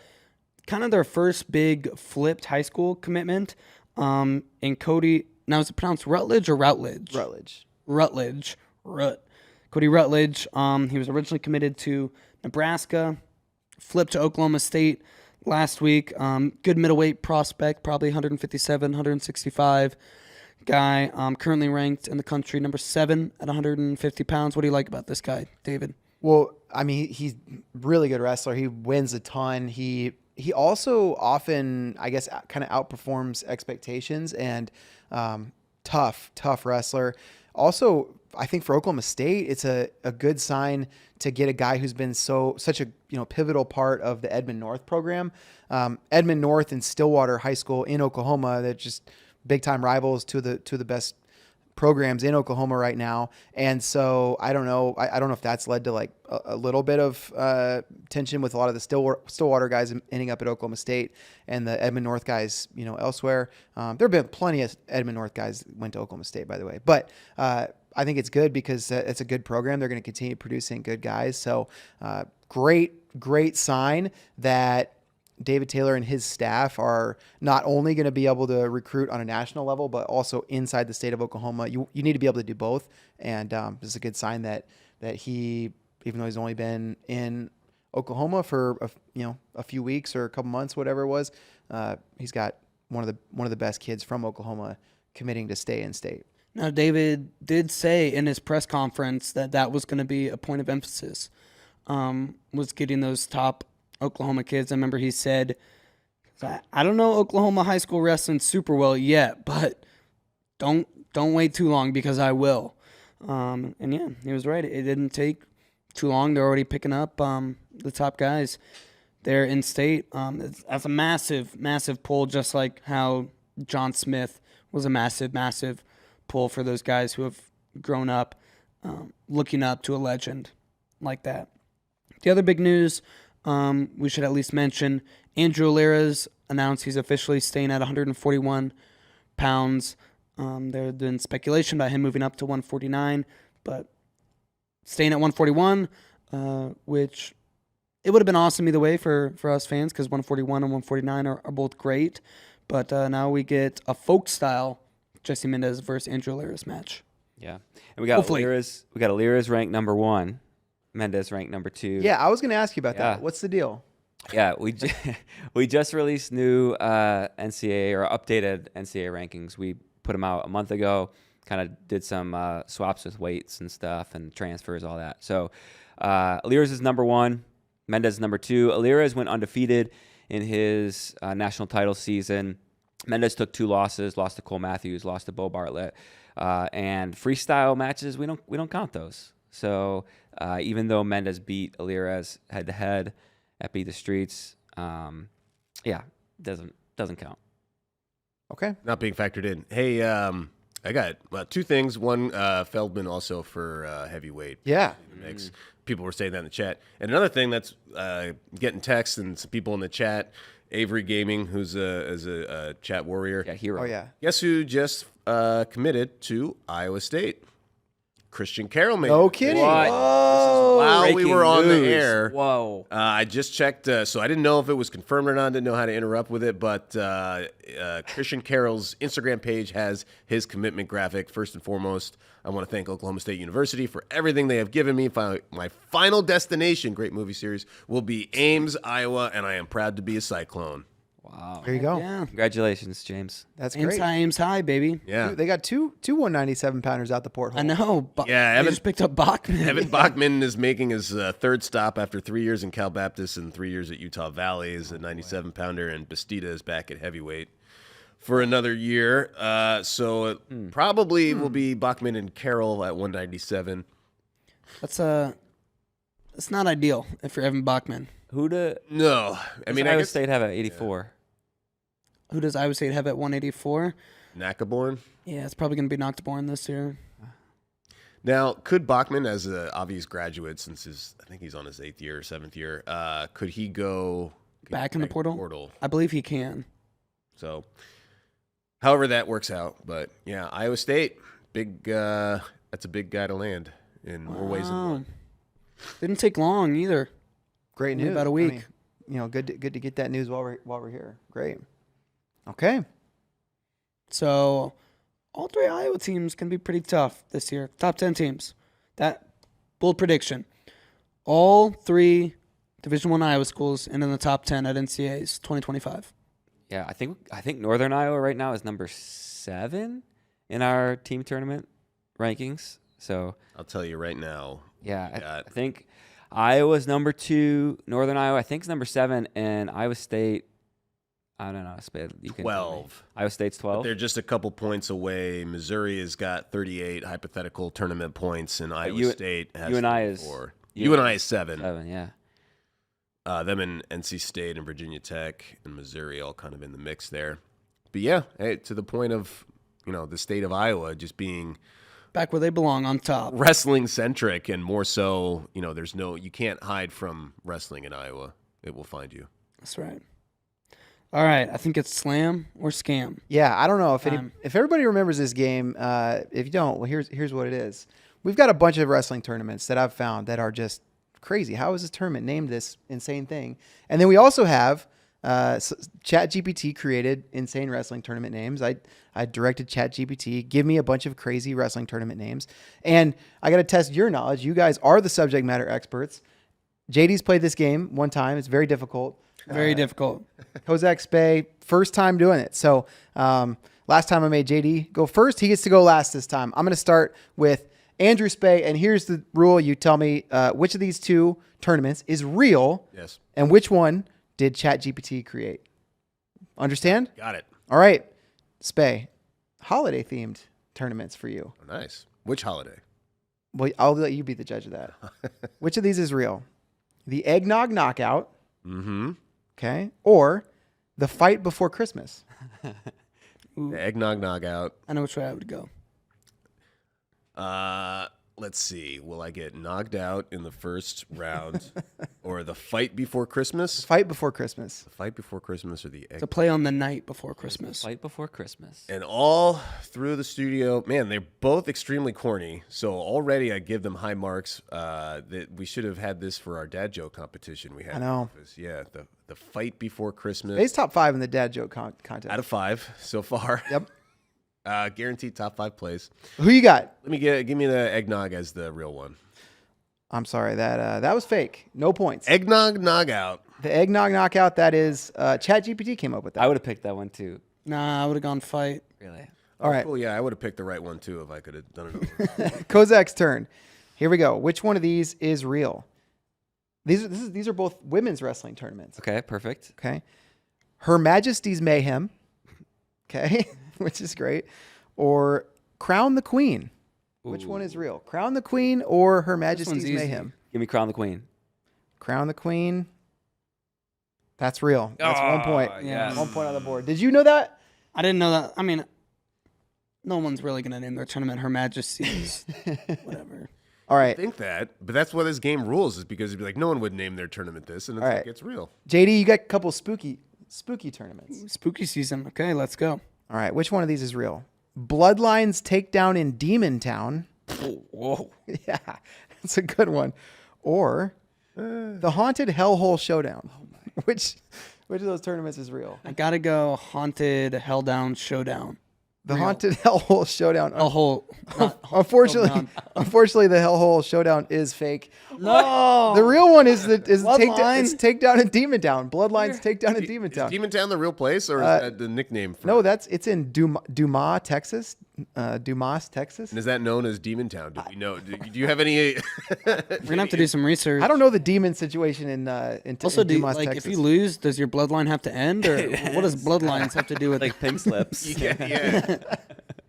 kind of their first big flipped high school commitment. And Cody, now is it pronounced Rutledge or Routledge? Rutledge. Cody Rutledge. He was originally committed to Nebraska, flipped to Oklahoma State last week. Good middleweight prospect, probably 157, 165 guy. Currently ranked in the country number 7 at 150 pounds. What do you like about this guy, David? Well, I mean, he's really good wrestler. He wins a ton. He also often, I guess, kind of outperforms expectations and tough wrestler. Also, I think for Oklahoma State, it's a good sign to get a guy who's been such a pivotal part of the Edmond North program. Edmond North and Stillwater High School in Oklahoma, they're just big time rivals, two of the best programs in Oklahoma right now. And so I don't know. I don't know if that's led to like a little bit of tension with a lot of the Stillwater guys ending up at Oklahoma State and the Edmond North guys, elsewhere. There have been plenty of Edmond North guys that went to Oklahoma State, by the way. But I think it's good because it's a good program. They're going to continue producing good guys. So great sign that David Taylor and his staff are not only going to be able to recruit on a national level, but also inside the state of Oklahoma. You need to be able to do both. And this is a good sign that he, even though he's only been in Oklahoma for a few weeks or a couple months, whatever it was, he's got one of the best kids from Oklahoma committing to stay in state. Now, David did say in his press conference that was going to be a point of emphasis, was getting those top Oklahoma kids. I remember he said, I don't know Oklahoma high school wrestling super well yet, but don't wait too long because I will. And yeah, he was right. It didn't take too long. They're already picking up the top guys there in state. That's a massive pull, just like how John Smith was a massive pull for those guys who have grown up looking up to a legend like that. The other big news we should at least mention, Andrew Alira's announced he's officially staying at 141 pounds. There's been speculation about him moving up to 149, but staying at 141, which it would have been awesome either way for us fans because 141 and 149 are both great. But now we get a folk style Jesse Mendez versus Andrew Alira's match. Yeah, and we got Alira's ranked number 1. Mendez ranked number 2. Yeah, I was going to ask you about that. What's the deal? Yeah, we just released new NCAA or updated NCAA rankings. We put them out a month ago. Kind of did some swaps with weights and stuff and transfers, all that. So Alira's is number 1, Mendez is number 2. Alira's went undefeated in his national title season. Mendez took 2 losses, lost to Cole Matthews, lost to Bo Bartlett, and freestyle matches we don't count those. So even though Mendez beat Alira's head-to-head at Beat the Streets, doesn't count. Okay. Not being factored in. Hey, I got 2 things. One, Feldman also for heavyweight. Yeah. In the mix. People were saying that in the chat. And another thing that's getting texts and some people in the chat, Avery Gaming, who's a chat warrior. Yeah, hero. Oh, yeah. Guess who just committed to Iowa State? Christian Carroll made No it. kidding. What? While we Breaking were on the news. air. Whoa. I just checked, so I didn't know if it was confirmed or not. Didn't know how to interrupt with it, but Christian Carroll's Instagram page has his commitment graphic. First and foremost, I want to thank Oklahoma State University for everything they have given me. My final destination, great movie series, will be Ames, Iowa, and I am proud to be a Cyclone. Wow. There you go. Yeah. Congratulations, James. That's Ames great. high, baby. Yeah. Dude, they got two 197-pounders out the porthole. I know. Yeah, they Evan- just picked up Bachman. Evan Bachman is making his third stop after 3 years in Cal Baptist and 3 years at Utah Valley as a 97-pounder, and Bastida is back at heavyweight for another year. So it probably will be Bachman and Carroll at 197. That's not ideal if you're Evan Bachman. Who do No, I mean, I Iowa guess State have at 84? Who does Iowa State have at 184? Nakaborn. Yeah, it's probably going to be Nocturne this year. Now, could Bachman, as an obvious graduate, since I think he's on his 8th year or 7th year, could he go Back in the portal? I believe he can. So, however that works out. But, yeah, Iowa State, that's a big guy to land in more ways than one. Didn't take long either. Great news. About a week. I mean, good to get that news while we're here. Great. Okay. So all 3 Iowa teams can be pretty tough this year. Top 10 teams. That bold prediction. All 3 Division I Iowa schools and in the top 10 at NCAA's 2025. Yeah, I think Northern Iowa right now is number 7 in our team tournament rankings. So I'll tell you right now. Yeah, I think Iowa's number 2. Northern Iowa, I think, is number 7, and Iowa State. I don't know. You can 12. Iowa State's 12. They're just a couple points away. Missouri has got 38 hypothetical tournament points, and Iowa State has UNI 4. UNI is 7. 7, yeah. Them and NC State and Virginia Tech and Missouri all kind of in the mix there. But yeah, hey, to the point of the state of Iowa just being back where they belong, on top, wrestling centric, and more so. You can't hide from wrestling in Iowa. It will find you. That's right. All right, I think it's slam or scam. Yeah, I don't know if everybody remembers this game. If you don't, well, here's what it is. We've got a bunch of wrestling tournaments that I've found that are just crazy. How is this tournament named this insane thing? And then we also have ChatGPT created insane wrestling tournament names. I directed ChatGPT, give me a bunch of crazy wrestling tournament names. And I got to test your knowledge. You guys are the subject matter experts. JD's played this game one time. It's very difficult. Very difficult. Kozak Spay, first time doing it. So last time I made JD go first. He gets to go last this time. I'm going to start with Andrew Spay, and here's the rule. You tell me which of these 2 tournaments is real, yes, and which one did ChatGPT create. Understand? Got it. All right. Spay, holiday-themed tournaments for you. Oh, nice. Which holiday? Well, I'll let you be the judge of that. Which of these is real? The Eggnog Knockout. Mm-hmm. Okay. Or the Fight Before Christmas. The Eggnog Knockout. I know which way I would go. Let's see. Will I get knocked out in the first round, or the Fight Before Christmas? Fight Before Christmas. The Fight Before Christmas, or the Egg? To play on the night before Christmas. Fight Before Christmas. And all through the studio, man, they're both extremely corny. So already I give them high marks. That we should have had this for our dad joke competition we had. I know. In the office. Yeah, the Fight Before Christmas. It's top 5 in the dad joke contest. Out of 5 so far. Yep. Guaranteed top 5 plays. Who you got? Give me the eggnog as the real one. I'm sorry, that was fake. No points. Eggnog Knockout. The Eggnog Knockout. That is ChatGPT came up with that. I would have picked that one too. Nah, I would have gone Fight. Really? All right. Cool. Yeah, I would have picked the right one too if I could have done it over. Kozak's turn. Here we go. Which one of these is real? These are both women's wrestling tournaments. Okay, perfect. Okay. Her Majesty's Mayhem. Okay. Which is great. Or Crown the Queen. Which one is real? Crown the Queen or Her Majesty's Mayhem? Give me Crown the Queen. Crown the Queen. That's real. That's 1 point. Yeah. 1 point on the board. Did you know that? I didn't know that. I mean, no one's really going to name their tournament Her Majesty's. Whatever. All right. I think that, but that's why this game rules, is because it'd be like, no one would name their tournament this, and it's like, it's real. JD, you got a couple spooky tournaments. Spooky season. Okay, let's go. All right. Which one of these is real? Bloodlines Takedown in Demon Town. Whoa. Yeah, that's a good one. Or the Haunted Hellhole Showdown. Which of those tournaments is real? I got to go Haunted Helldown Showdown. The real. Haunted Hellhole Showdown. Unfortunately, the Hellhole Showdown is fake. No, the real one is Takedown in Demon Town. Bloodlines Takedown in Demon Town. Is Demon Town the real place, or is that the nickname? No, it's in Dumas, Texas. Dumas, Texas. And is that known as Demon Town? Do we know? Do you have any? We're gonna have to do some research. I don't know the demon situation in Dumas, Texas. If you lose, does your bloodline have to end, or what does bloodlines have to do with like pink slips? Yeah.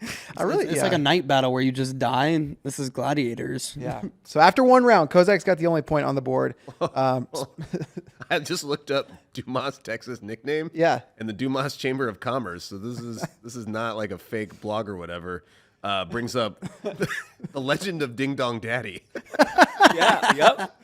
It's like a night battle where you just die, and this is gladiators. Yeah. So after 1 round, Kozak's got the only point on the board. I just looked up Dumas, Texas nickname. Yeah. And the Dumas Chamber of Commerce. So this is not like a fake blog or whatever. brings up the legend of Ding Dong Daddy. Yeah. Yep.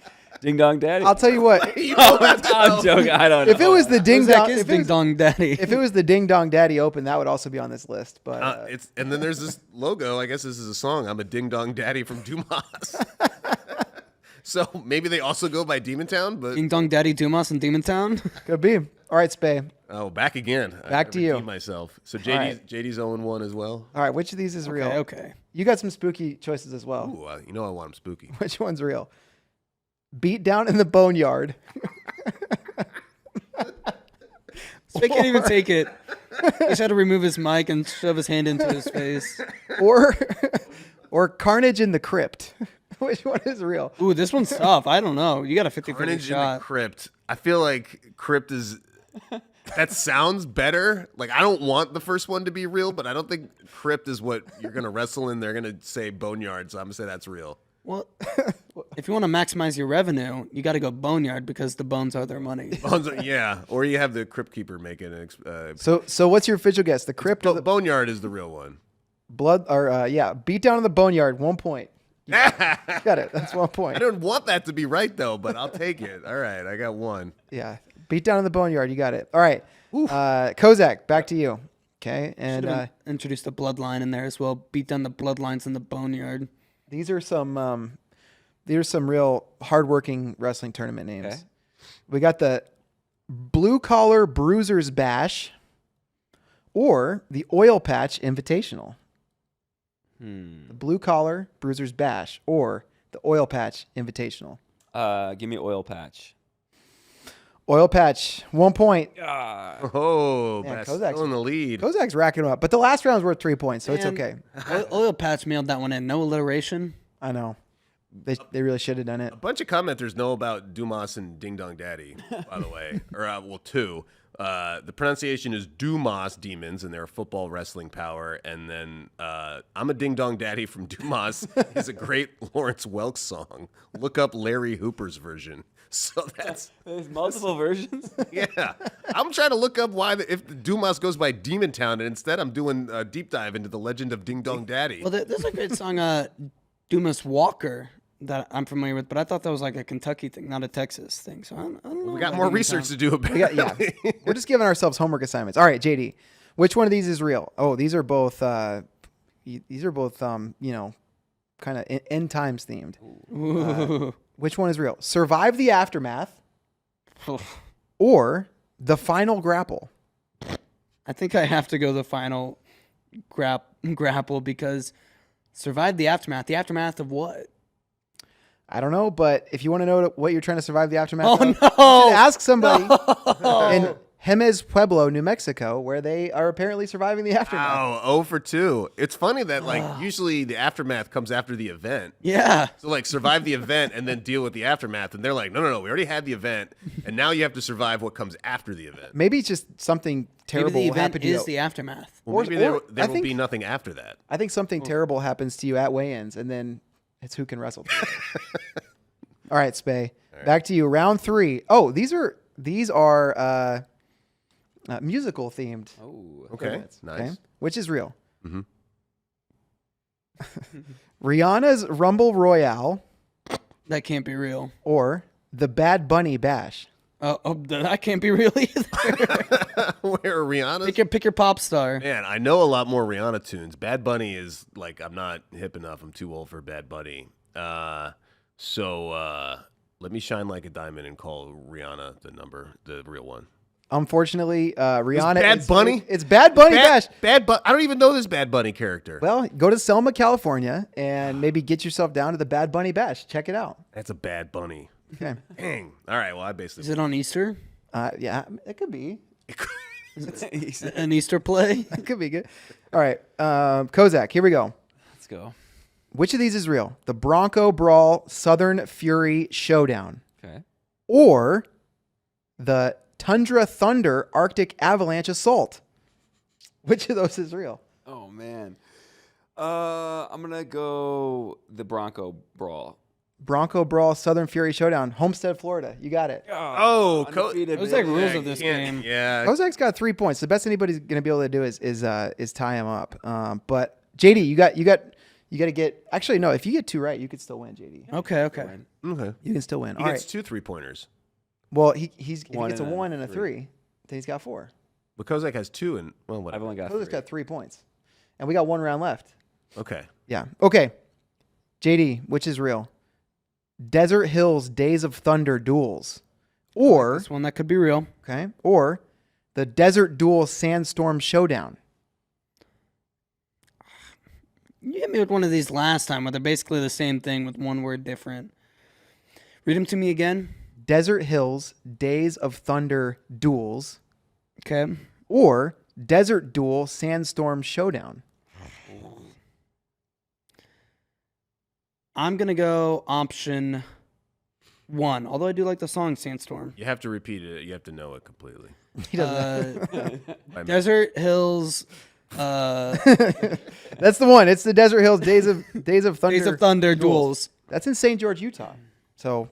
Ding Dong Daddy. I'll tell you what. I'm joking. I don't know. If it was the Ding Dong, Is Ding Dong Daddy. if it was the Ding Dong Daddy Open, that would also be on this list. But And then there's this logo. I guess this is a song. I'm a Ding Dong Daddy from Dumas. So maybe they also go by Demon Town, but Ding Dong Daddy Dumas in Demon Town. could be. All right, Spay. oh, back again. Back to you. redeemed myself. So right. JD's 0-1 as well. All right, which of these is real? Okay. You got some spooky choices as well. Ooh, you know I want him spooky. Which one's real? Beat down in the boneyard. Spay can't even take it. He just had to remove his mic and shove his hand into his face. or carnage in the crypt. Which one is real? Ooh, this one's tough. I don't know. You got a 50-50 Carnage in the shot. Crypt. I feel like Crypt is. That sounds better. Like, I don't want the first one to be real, but I don't think Crypt is what you're going to wrestle in. They're going to say Boneyard, so I'm going to say that's real. Well, if you want to maximize your revenue, you got to go boneyard because the bones are their money. Yeah, or you have the Crypt Keeper make it. So what's your official guess? The crypt or the Boneyard is the real one. blood? Or beat down in the boneyard. 1 point. Got it. That's 1 I point. don't want that to be right, though, but I'll take it. All right, I got one. Yeah, beat down in the boneyard. You got it. All right, Kozak, back to you. Okay, and Introduce the bloodline in there as well. Beat down the bloodlines in the boneyard. these are some real hardworking wrestling tournament names. Okay. We got the Blue Collar Bruisers Bash or the Oil Patch Invitational. The Blue Collar Bruisers Bash or the Oil Patch Invitational. Give me Oil Patch. Oil Patch, 1 point. Oh, Man, that's Kozak's- still in the lead. Kozak's racking them up, but the last round's worth 3 points, so it's Man. okay. Oil Patch mailed that one in. No alliteration. I know. They really should have done it. A bunch of commenters know about Dumas and Ding Dong Daddy, by the way. Or, two. The pronunciation is Dumas Demons, and they're a football wrestling power. And then I'm a Ding Dong Daddy from Dumas is a great Lawrence Welk song. Look up Larry Hooper's version. So that's There's multiple versions. yeah. I'm trying to look up why if the Dumas goes by Demon Town, and instead I'm doing a deep dive into the legend of Ding Dong Daddy. Well, there's a great song, Dumas Walker, that I'm familiar with, but I thought that was like a Kentucky thing, not a Texas thing. So I don't know. We got about more Demon research Town. to do about We got, we're just giving ourselves homework assignments. All right, JD, which one of these is real? Oh, these are both kind of end times themed. Ooh. Which one is real? Survive the Aftermath or the Final Grapple? I think I have to go the final grapple because survive the aftermath. The aftermath of what? I don't know, but if you want to know what you're trying to survive the aftermath Oh, of, no. you should ask somebody in Jemez Pueblo, New Mexico, where they are apparently surviving the aftermath. Wow, 0 for 2. It's funny that usually the aftermath comes after the event. Yeah. So survive the event and then deal with the aftermath. And they're like, no, we already had the event, and now you have to survive what comes after the event. Maybe it's just something terrible Maybe the will event happen to you. is the aftermath. Well, maybe there I will think- be nothing after that. I think something terrible happens to you at weigh-ins, and then it's who can wrestle. All right, Spay. Back to you. Round 3. Oh, these are musical themed. Oh. Okay, nice. Okay? Which is real? Mm-hmm. Rihanna's Rumble Royale That can't be real. or the Bad Bunny Bash? That can't be real either. Where Rihanna's? pick your pop star. Man, I know a lot more Rihanna tunes. Bad Bunny is I'm not hip enough. I'm too old for Bad Bunny. So let me shine like a diamond and call Rihanna the real one. Unfortunately, Rihanna. Bad Bunny? It's Bad Bunny Bash. I don't even know this Bad Bunny character. Well, go to Selma, California, and maybe get yourself down to the Bad Bunny Bash. Check it out. That's a Bad Bunny. Okay. Dang. All right. Well, I Is basically. it on Easter? Yeah, it could be. An Easter play? It could be good. All right, Kozak, here we go. Let's go. Which of these is real? The Bronco Brawl Southern Fury Showdown Okay. or the Tundra Thunder Arctic Avalanche Assault? Which of those is real? Oh man. I'm gonna go the Bronco Brawl. Bronco Brawl Southern Fury Showdown, Homestead, Florida. You got it. Oh, undefeated, Those are like baby. rules of this can't- game. Yeah. Kozak's got 3 points. The best anybody's going to be able to do is tie him up. But JD, you got to get. Actually, no. If you get 2 right, you could still win, JD. Okay. Okay. You can still win. He All gets right. 2 3-pointers. Well, if he One gets a and a 1 and a 3. 3, then he's got 4. But Kozak has 2 and well, I've whatever. only got Koza's 3. got 3 points, and we got 1 round left. Okay. Yeah. Okay. JD, which is real? Desert Hills Days of Thunder duels, or This one that could be real. okay, or the Desert Duel Sandstorm Showdown. You hit me with one of these last time where they're basically the same thing with one word different. Read them to me again. Desert Hills Days of Thunder duels, Okay. or Desert Duel Sandstorm Showdown. I'm going to go option 1, although I do like the song Sandstorm. You have to repeat it. You have to know it completely. He doesn't. Desert Hills. That's the one. It's the Desert Hills Days of Thunder. Days of Thunder duels. That's in St. George, Utah. So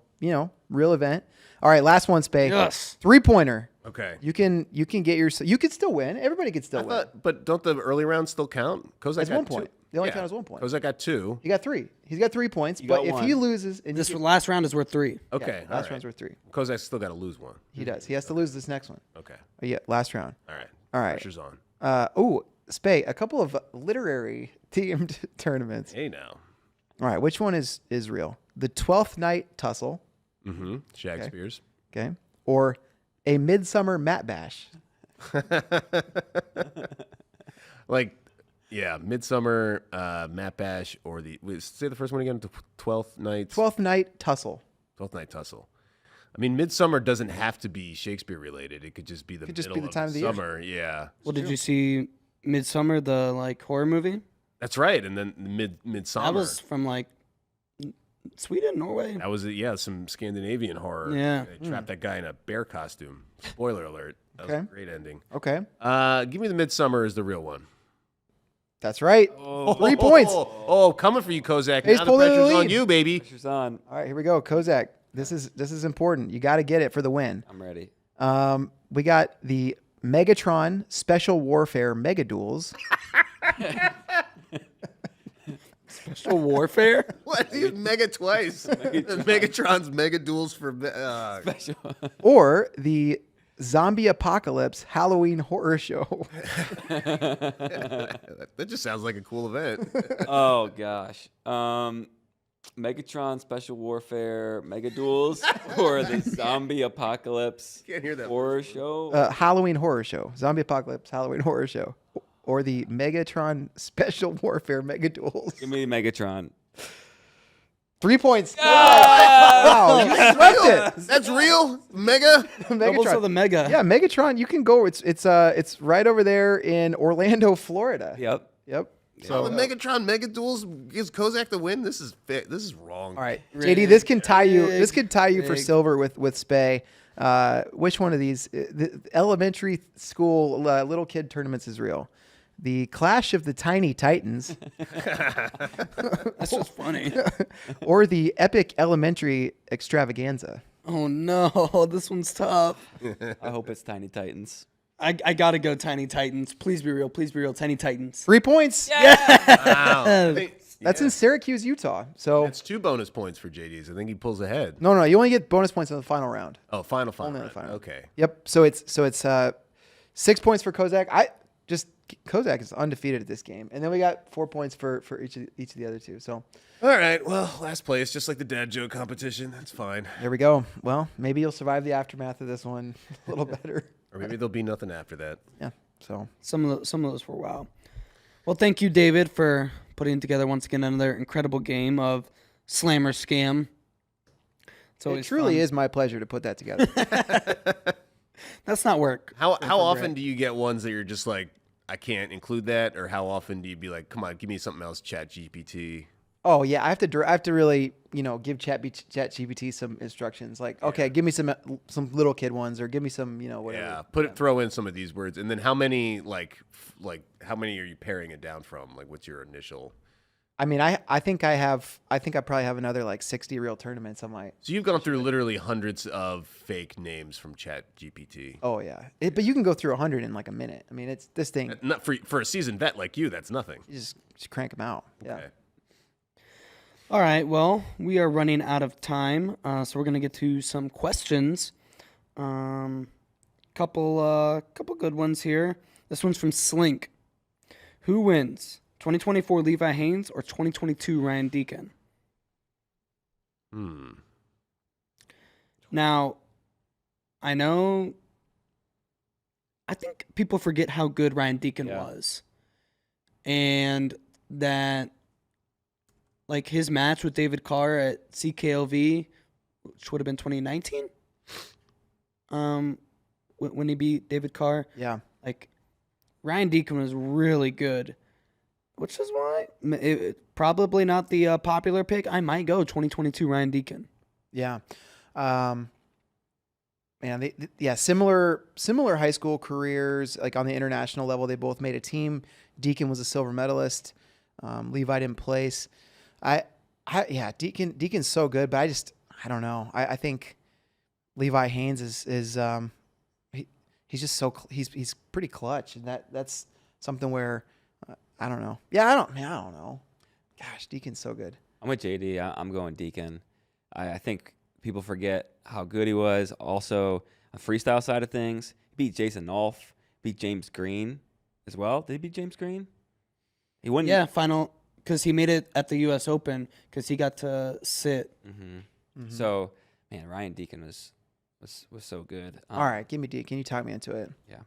real event. All right, last one, Spay. Yes. 3-pointer. Okay. You can get your. You could still win. Everybody could still win. But don't the early rounds still count? Kozak It's got 1 point. 2. The only count is 1 point. Kozak got 2. You got 3. He's got 3 points. You But got if he 1. loses, and This last round is worth 3. Okay. last round's worth 3. Kozak's still got to lose 1. He does. He has to lose this next one. Okay. Yeah, last round. All right. All right. Pressure's on. Spay, a couple of literary themed tournaments. Hey now. All right, which one is real? The 12th Night Tussle, Mm-hmm. Shakespeare's. okay, or a Midsummer Mat Bash. Like, yeah, Midsummer, Matt Bash, or say the first one again, 12th Night. 12th Night Tussle. 12th Night Tussle. I mean, Midsummer doesn't have to be Shakespeare related. It could just be the Could just middle be the time of the year. summer. Yeah. Well, did you see Midsummer, the horror movie? That's right. And then Midsummer. That was from Sweden, Norway. That was some Scandinavian horror. Yeah. They trapped that guy in a bear costume. Spoiler alert. That was Okay. a great ending. Okay, Give me the Midsummer as the real one. that's right. 3 points. Oh, coming for you, Kozak. He's Now the pulling the pressure's on lead. you, baby. Pressure's on. All right, here we go. Kozak, this is important. You got to get it for the win. I'm ready. We got the Megatron Special Warfare Mega Duels. Special Warfare? What? He's mega twice. Megatron's mega duels for. Special. Or the Zombie Apocalypse Halloween Horror Show. That just sounds like a cool event. Oh gosh. Megatron Special Warfare Mega Duels or the Zombie Apocalypse Can't hear that. Horror Show. Halloween Horror Show. Zombie Apocalypse Halloween Horror Show. Or the Megatron Special Warfare Mega Duels. Give me Megatron. 3 points. Wow, you swept it. That's real? Mega? Doubles of the Mega. Yeah, Megatron. You can go. It's right over there in Orlando, Florida. Yep. Yep. So the Megatron Mega Duels gives Kozak the win? This is wrong. All right, JD. This can tie you. This could tie you for Rigged. silver with Spay. Which one of these the elementary school little kid tournaments is real? The Clash of the Tiny Titans, That's just funny. or the Epic Elementary Extravaganza? Oh, no. This one's tough. I hope it's Tiny Titans. I got to go Tiny Titans. Please be real. Please be real. Tiny Titans. 3 points. Wow. I think, That's in Syracuse, Utah. So That's 2 bonus points for JD's. I think he pulls ahead. no, you only get bonus points in the final round. Oh, final. Only the round. final. Okay. Yep. So it's 6 points for Kozak. Kozak is undefeated at this game, and then we got 4 points for each of the other two. So All right. Well, last place, just like the dad joke competition. That's fine. there we go. Well, maybe you'll survive the aftermath of this one a little better. Or maybe there'll be nothing after that. Yeah. So Some of those were wow. Well, thank you, David, for putting together once again another incredible game of Slammer Scam. It's it always truly fun. is my pleasure to put that together. That's not work. How often do you get ones that you're just like, I can't include that? Or how often do you be like, come on, give me something else, Chat GPT? Oh yeah, I have to really give ChatGPT some instructions. Like, okay, give me some little kid ones, or give me some whatever. Yeah, throw in some of these words, and then how many how many are you paring it down from? Like, what's your initial I mean, I think I probably have another like 60 real tournaments on my. So you've gone through literally hundreds of fake names from Chat GPT. Oh yeah, but you can go through 100 in like a minute. I mean, it's this thing. Not for a seasoned vet like you, that's nothing. You just crank them out. Yeah. Okay. All right, well, we are running out of time, so we're gonna get to some questions. Couple good ones here. This one's from Slink. Who wins, 2024 Levi Haynes or 2022 Ryan Deacon? Now, I think people forget how good Ryan Deacon was, and that. Like his match with David Carr at CKLV, which would have been 2019, when he beat David Carr. Yeah. Like Ryan Deacon was really good, which is why probably not the popular pick. I might go 2022 Ryan Deacon. Yeah. Similar high school careers. Like on the international level, they both made a team. Deacon was a silver medalist. Levi didn't place. Deacon's so good, but I don't know. I think Levi Haynes is he's just he's pretty clutch, and that's something where I don't know. Yeah, I don't know. Gosh, Deacon's so good. I'm with JD. I'm going Deacon. I think people forget how good he was. Also, on freestyle side of things, he beat Jason Nolf, beat James Green as well. Did he beat James Green? He won. Yeah, final. Because he made it at the U.S. Open because he got to sit. So, man, Ryan Deacon was so good. All right, give me Deacon. Can you talk me into it? Yeah.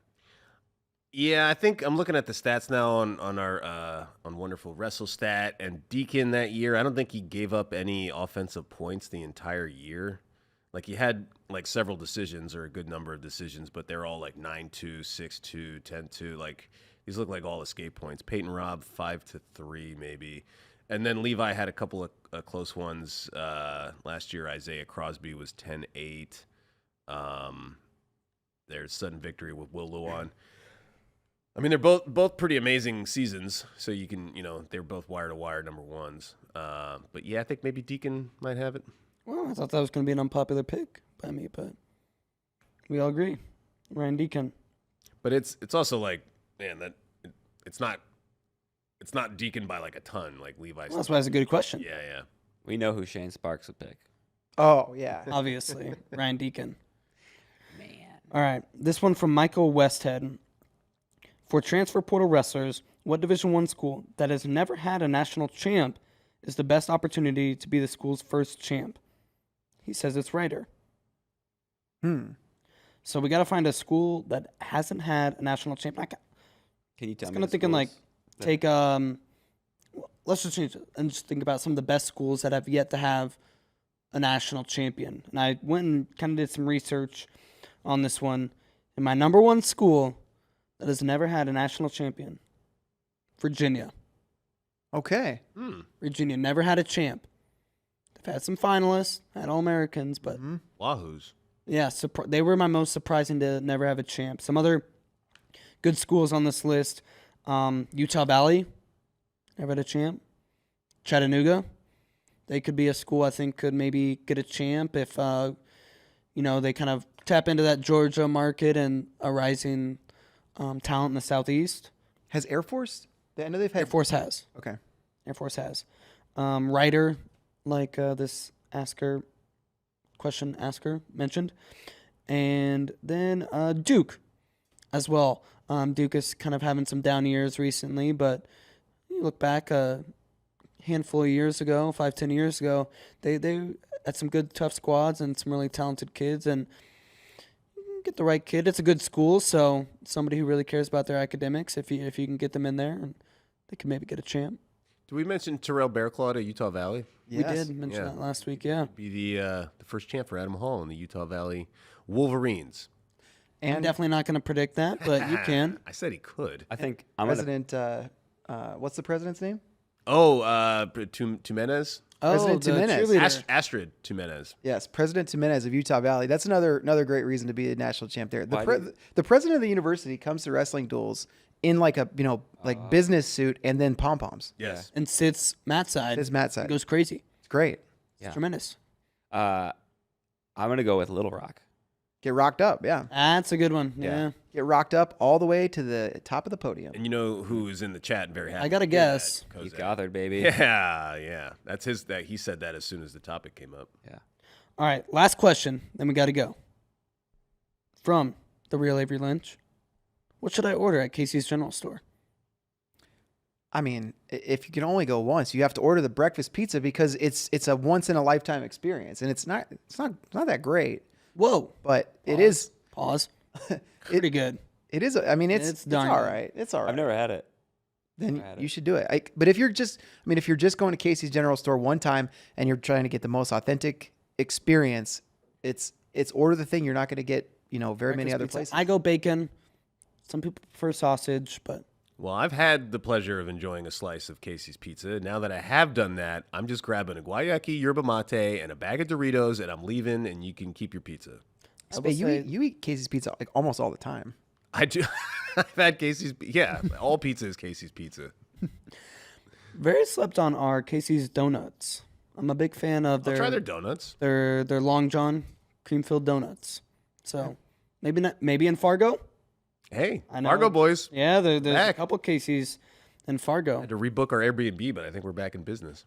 Yeah, I think I'm looking at the stats now on our on Wonderful Wrestle Stat, and Deacon that year, I don't think he gave up any offensive points the entire year. Like he had like several decisions or a good number of decisions, but they're all like 9-2, 6-2, 10-2. Like these look like all escape points. Peyton Robb 5-3 maybe, and then Levi had a couple of close ones last year. Isaiah Crosby was 10-8. There's sudden victory with Will Luan. I mean, they're both pretty amazing seasons, so you can, they're both wire-to-wire number ones. But, yeah, I think maybe Deacon might have it. Well, I thought that was going to be an unpopular pick by me, but we all agree. Ryan Deacon. But it's also like, man, it's not Deacon by like a ton, like Levi's. Well, that's why it's a good question. Yeah. We know who Shane Sparks would pick. Oh, yeah. Obviously, Ryan Deacon. Man. All right, this one from Michael Westhead. For transfer portal wrestlers, what Division I school that has never had a national champ is the best opportunity to be the school's first champ? He says it's Ryder. So we got to find a school that hasn't had a national champ. Can you tell me? I'm thinking like take let's just change it and just think about some of the best schools that have yet to have a national champion. And I went and kind of did some research on this one. And my number one school that has never had a national champion, Virginia. Okay. Virginia never had a champ. They've had some finalists, had All-Americans, but Wahoos. yeah, they were my most surprising to never have a champ. Some other good schools on this list, Utah Valley, never had a champ. Chattanooga, they could be a school I think could maybe get a champ if, they kind of tap into that Georgia market and a rising talent in the Southeast. Has Air Force? I know they've had. Air Force has. Okay. Air Force has. Ryder, like this question asker mentioned. And then Duke as well. Duke is kind of having some down years recently, but you look back a handful of years ago, 5-10 years ago, they had some good tough squads and some really talented kids, and get the right kid. It's a good school, so somebody who really cares about their academics, if you can get them in there, and they can maybe get a champ. Did we mention Terrell Bearclaw at Utah Valley? Yes. We did mention that last week, yeah. Be the first champ for Adam Hall in the Utah Valley Wolverines. I'm definitely not going to predict that, but you can. I said he could. I think I'm President. What's the president's name? Tumenez? President the Jimenez. cheerleader. Astrid Tumenez. Yes, President Jimenez of Utah Valley. That's another great reason to be a national champ there. The president of the university comes to wrestling duels in like a business suit and then pom poms. Yes. And sits Matt's side. Sits Matt's side. Goes crazy. It's great. It's tremendous. I'm gonna go with Little Rock. Get rocked up, yeah. That's a good one. Yeah. Get rocked up all the way to the top of the podium. And you know who is in the chat and very happy? I gotta to hear guess. that, Keith Kozak. Gothard, baby. Yeah. That's his. That he said that as soon as the topic came up. Yeah. All right, last question. Then we got to go. From the real Avery Lynch. What should I order at Casey's General Store? I mean, if you can only go once, you have to order the breakfast pizza because it's a once in a lifetime experience, and it's not that great, Whoa. but it is. Pause. Pretty good. It is. I mean, it's darn all good. right. It's all right. I've never had it. Then had you it. should do it. But if you're just going to Casey's General Store one time and you're trying to get the most authentic experience, it's order the thing you're not going to get, very many Breakfast other pizza. places. I go bacon. Some people prefer sausage, but Well, I've had the pleasure of enjoying a slice of Casey's pizza. Now that I have done that, I'm just grabbing a guayaki, yerba mate, and a bag of Doritos, and I'm leaving, and you can keep your pizza. You eat Casey's pizza like almost all the time. I do. I've had Casey's. Yeah, all pizza is Casey's pizza. very slept on are Casey's donuts. I'm a big fan of I'll try their donuts. their Long John cream filled donuts. So maybe in Fargo. Hey, I know. Fargo boys. Yeah, there's a Back. couple Casey's in Fargo. Had to rebook our Airbnb, but I think we're back in business.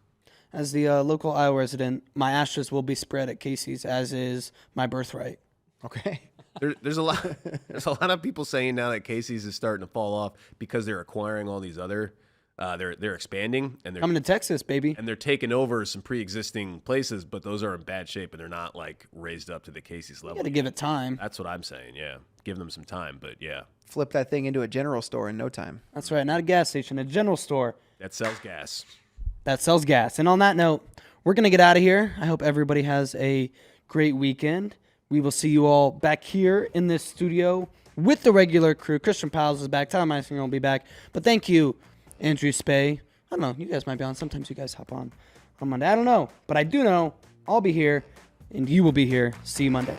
As the local Iowa resident, my ashes will be spread at Casey's, as is my birthright. Okay. There's a lot. There's a lot of people saying now that Casey's is starting to fall off because they're acquiring all these other. They're expanding and they're Coming to Texas, baby. and they're taking over some pre-existing places, but those are in bad shape and they're not like raised up to the Casey's You level. got to give it time. That's what I'm saying. Yeah, give them some time, but yeah, Flip that thing into a general store in no time. That's right. Not a gas station, a general store that sells gas. that sells gas. And on that note, we're going to get out of here. I hope everybody has a great weekend. We will see you all back here in this studio with the regular crew. Christian Powell is back. Tyler Meisinger will be back. But thank you, Andrew Spey. I don't know. You guys might be on. Sometimes you guys hop on Monday. I don't know. But I do know I'll be here, and you will be here. See you Monday.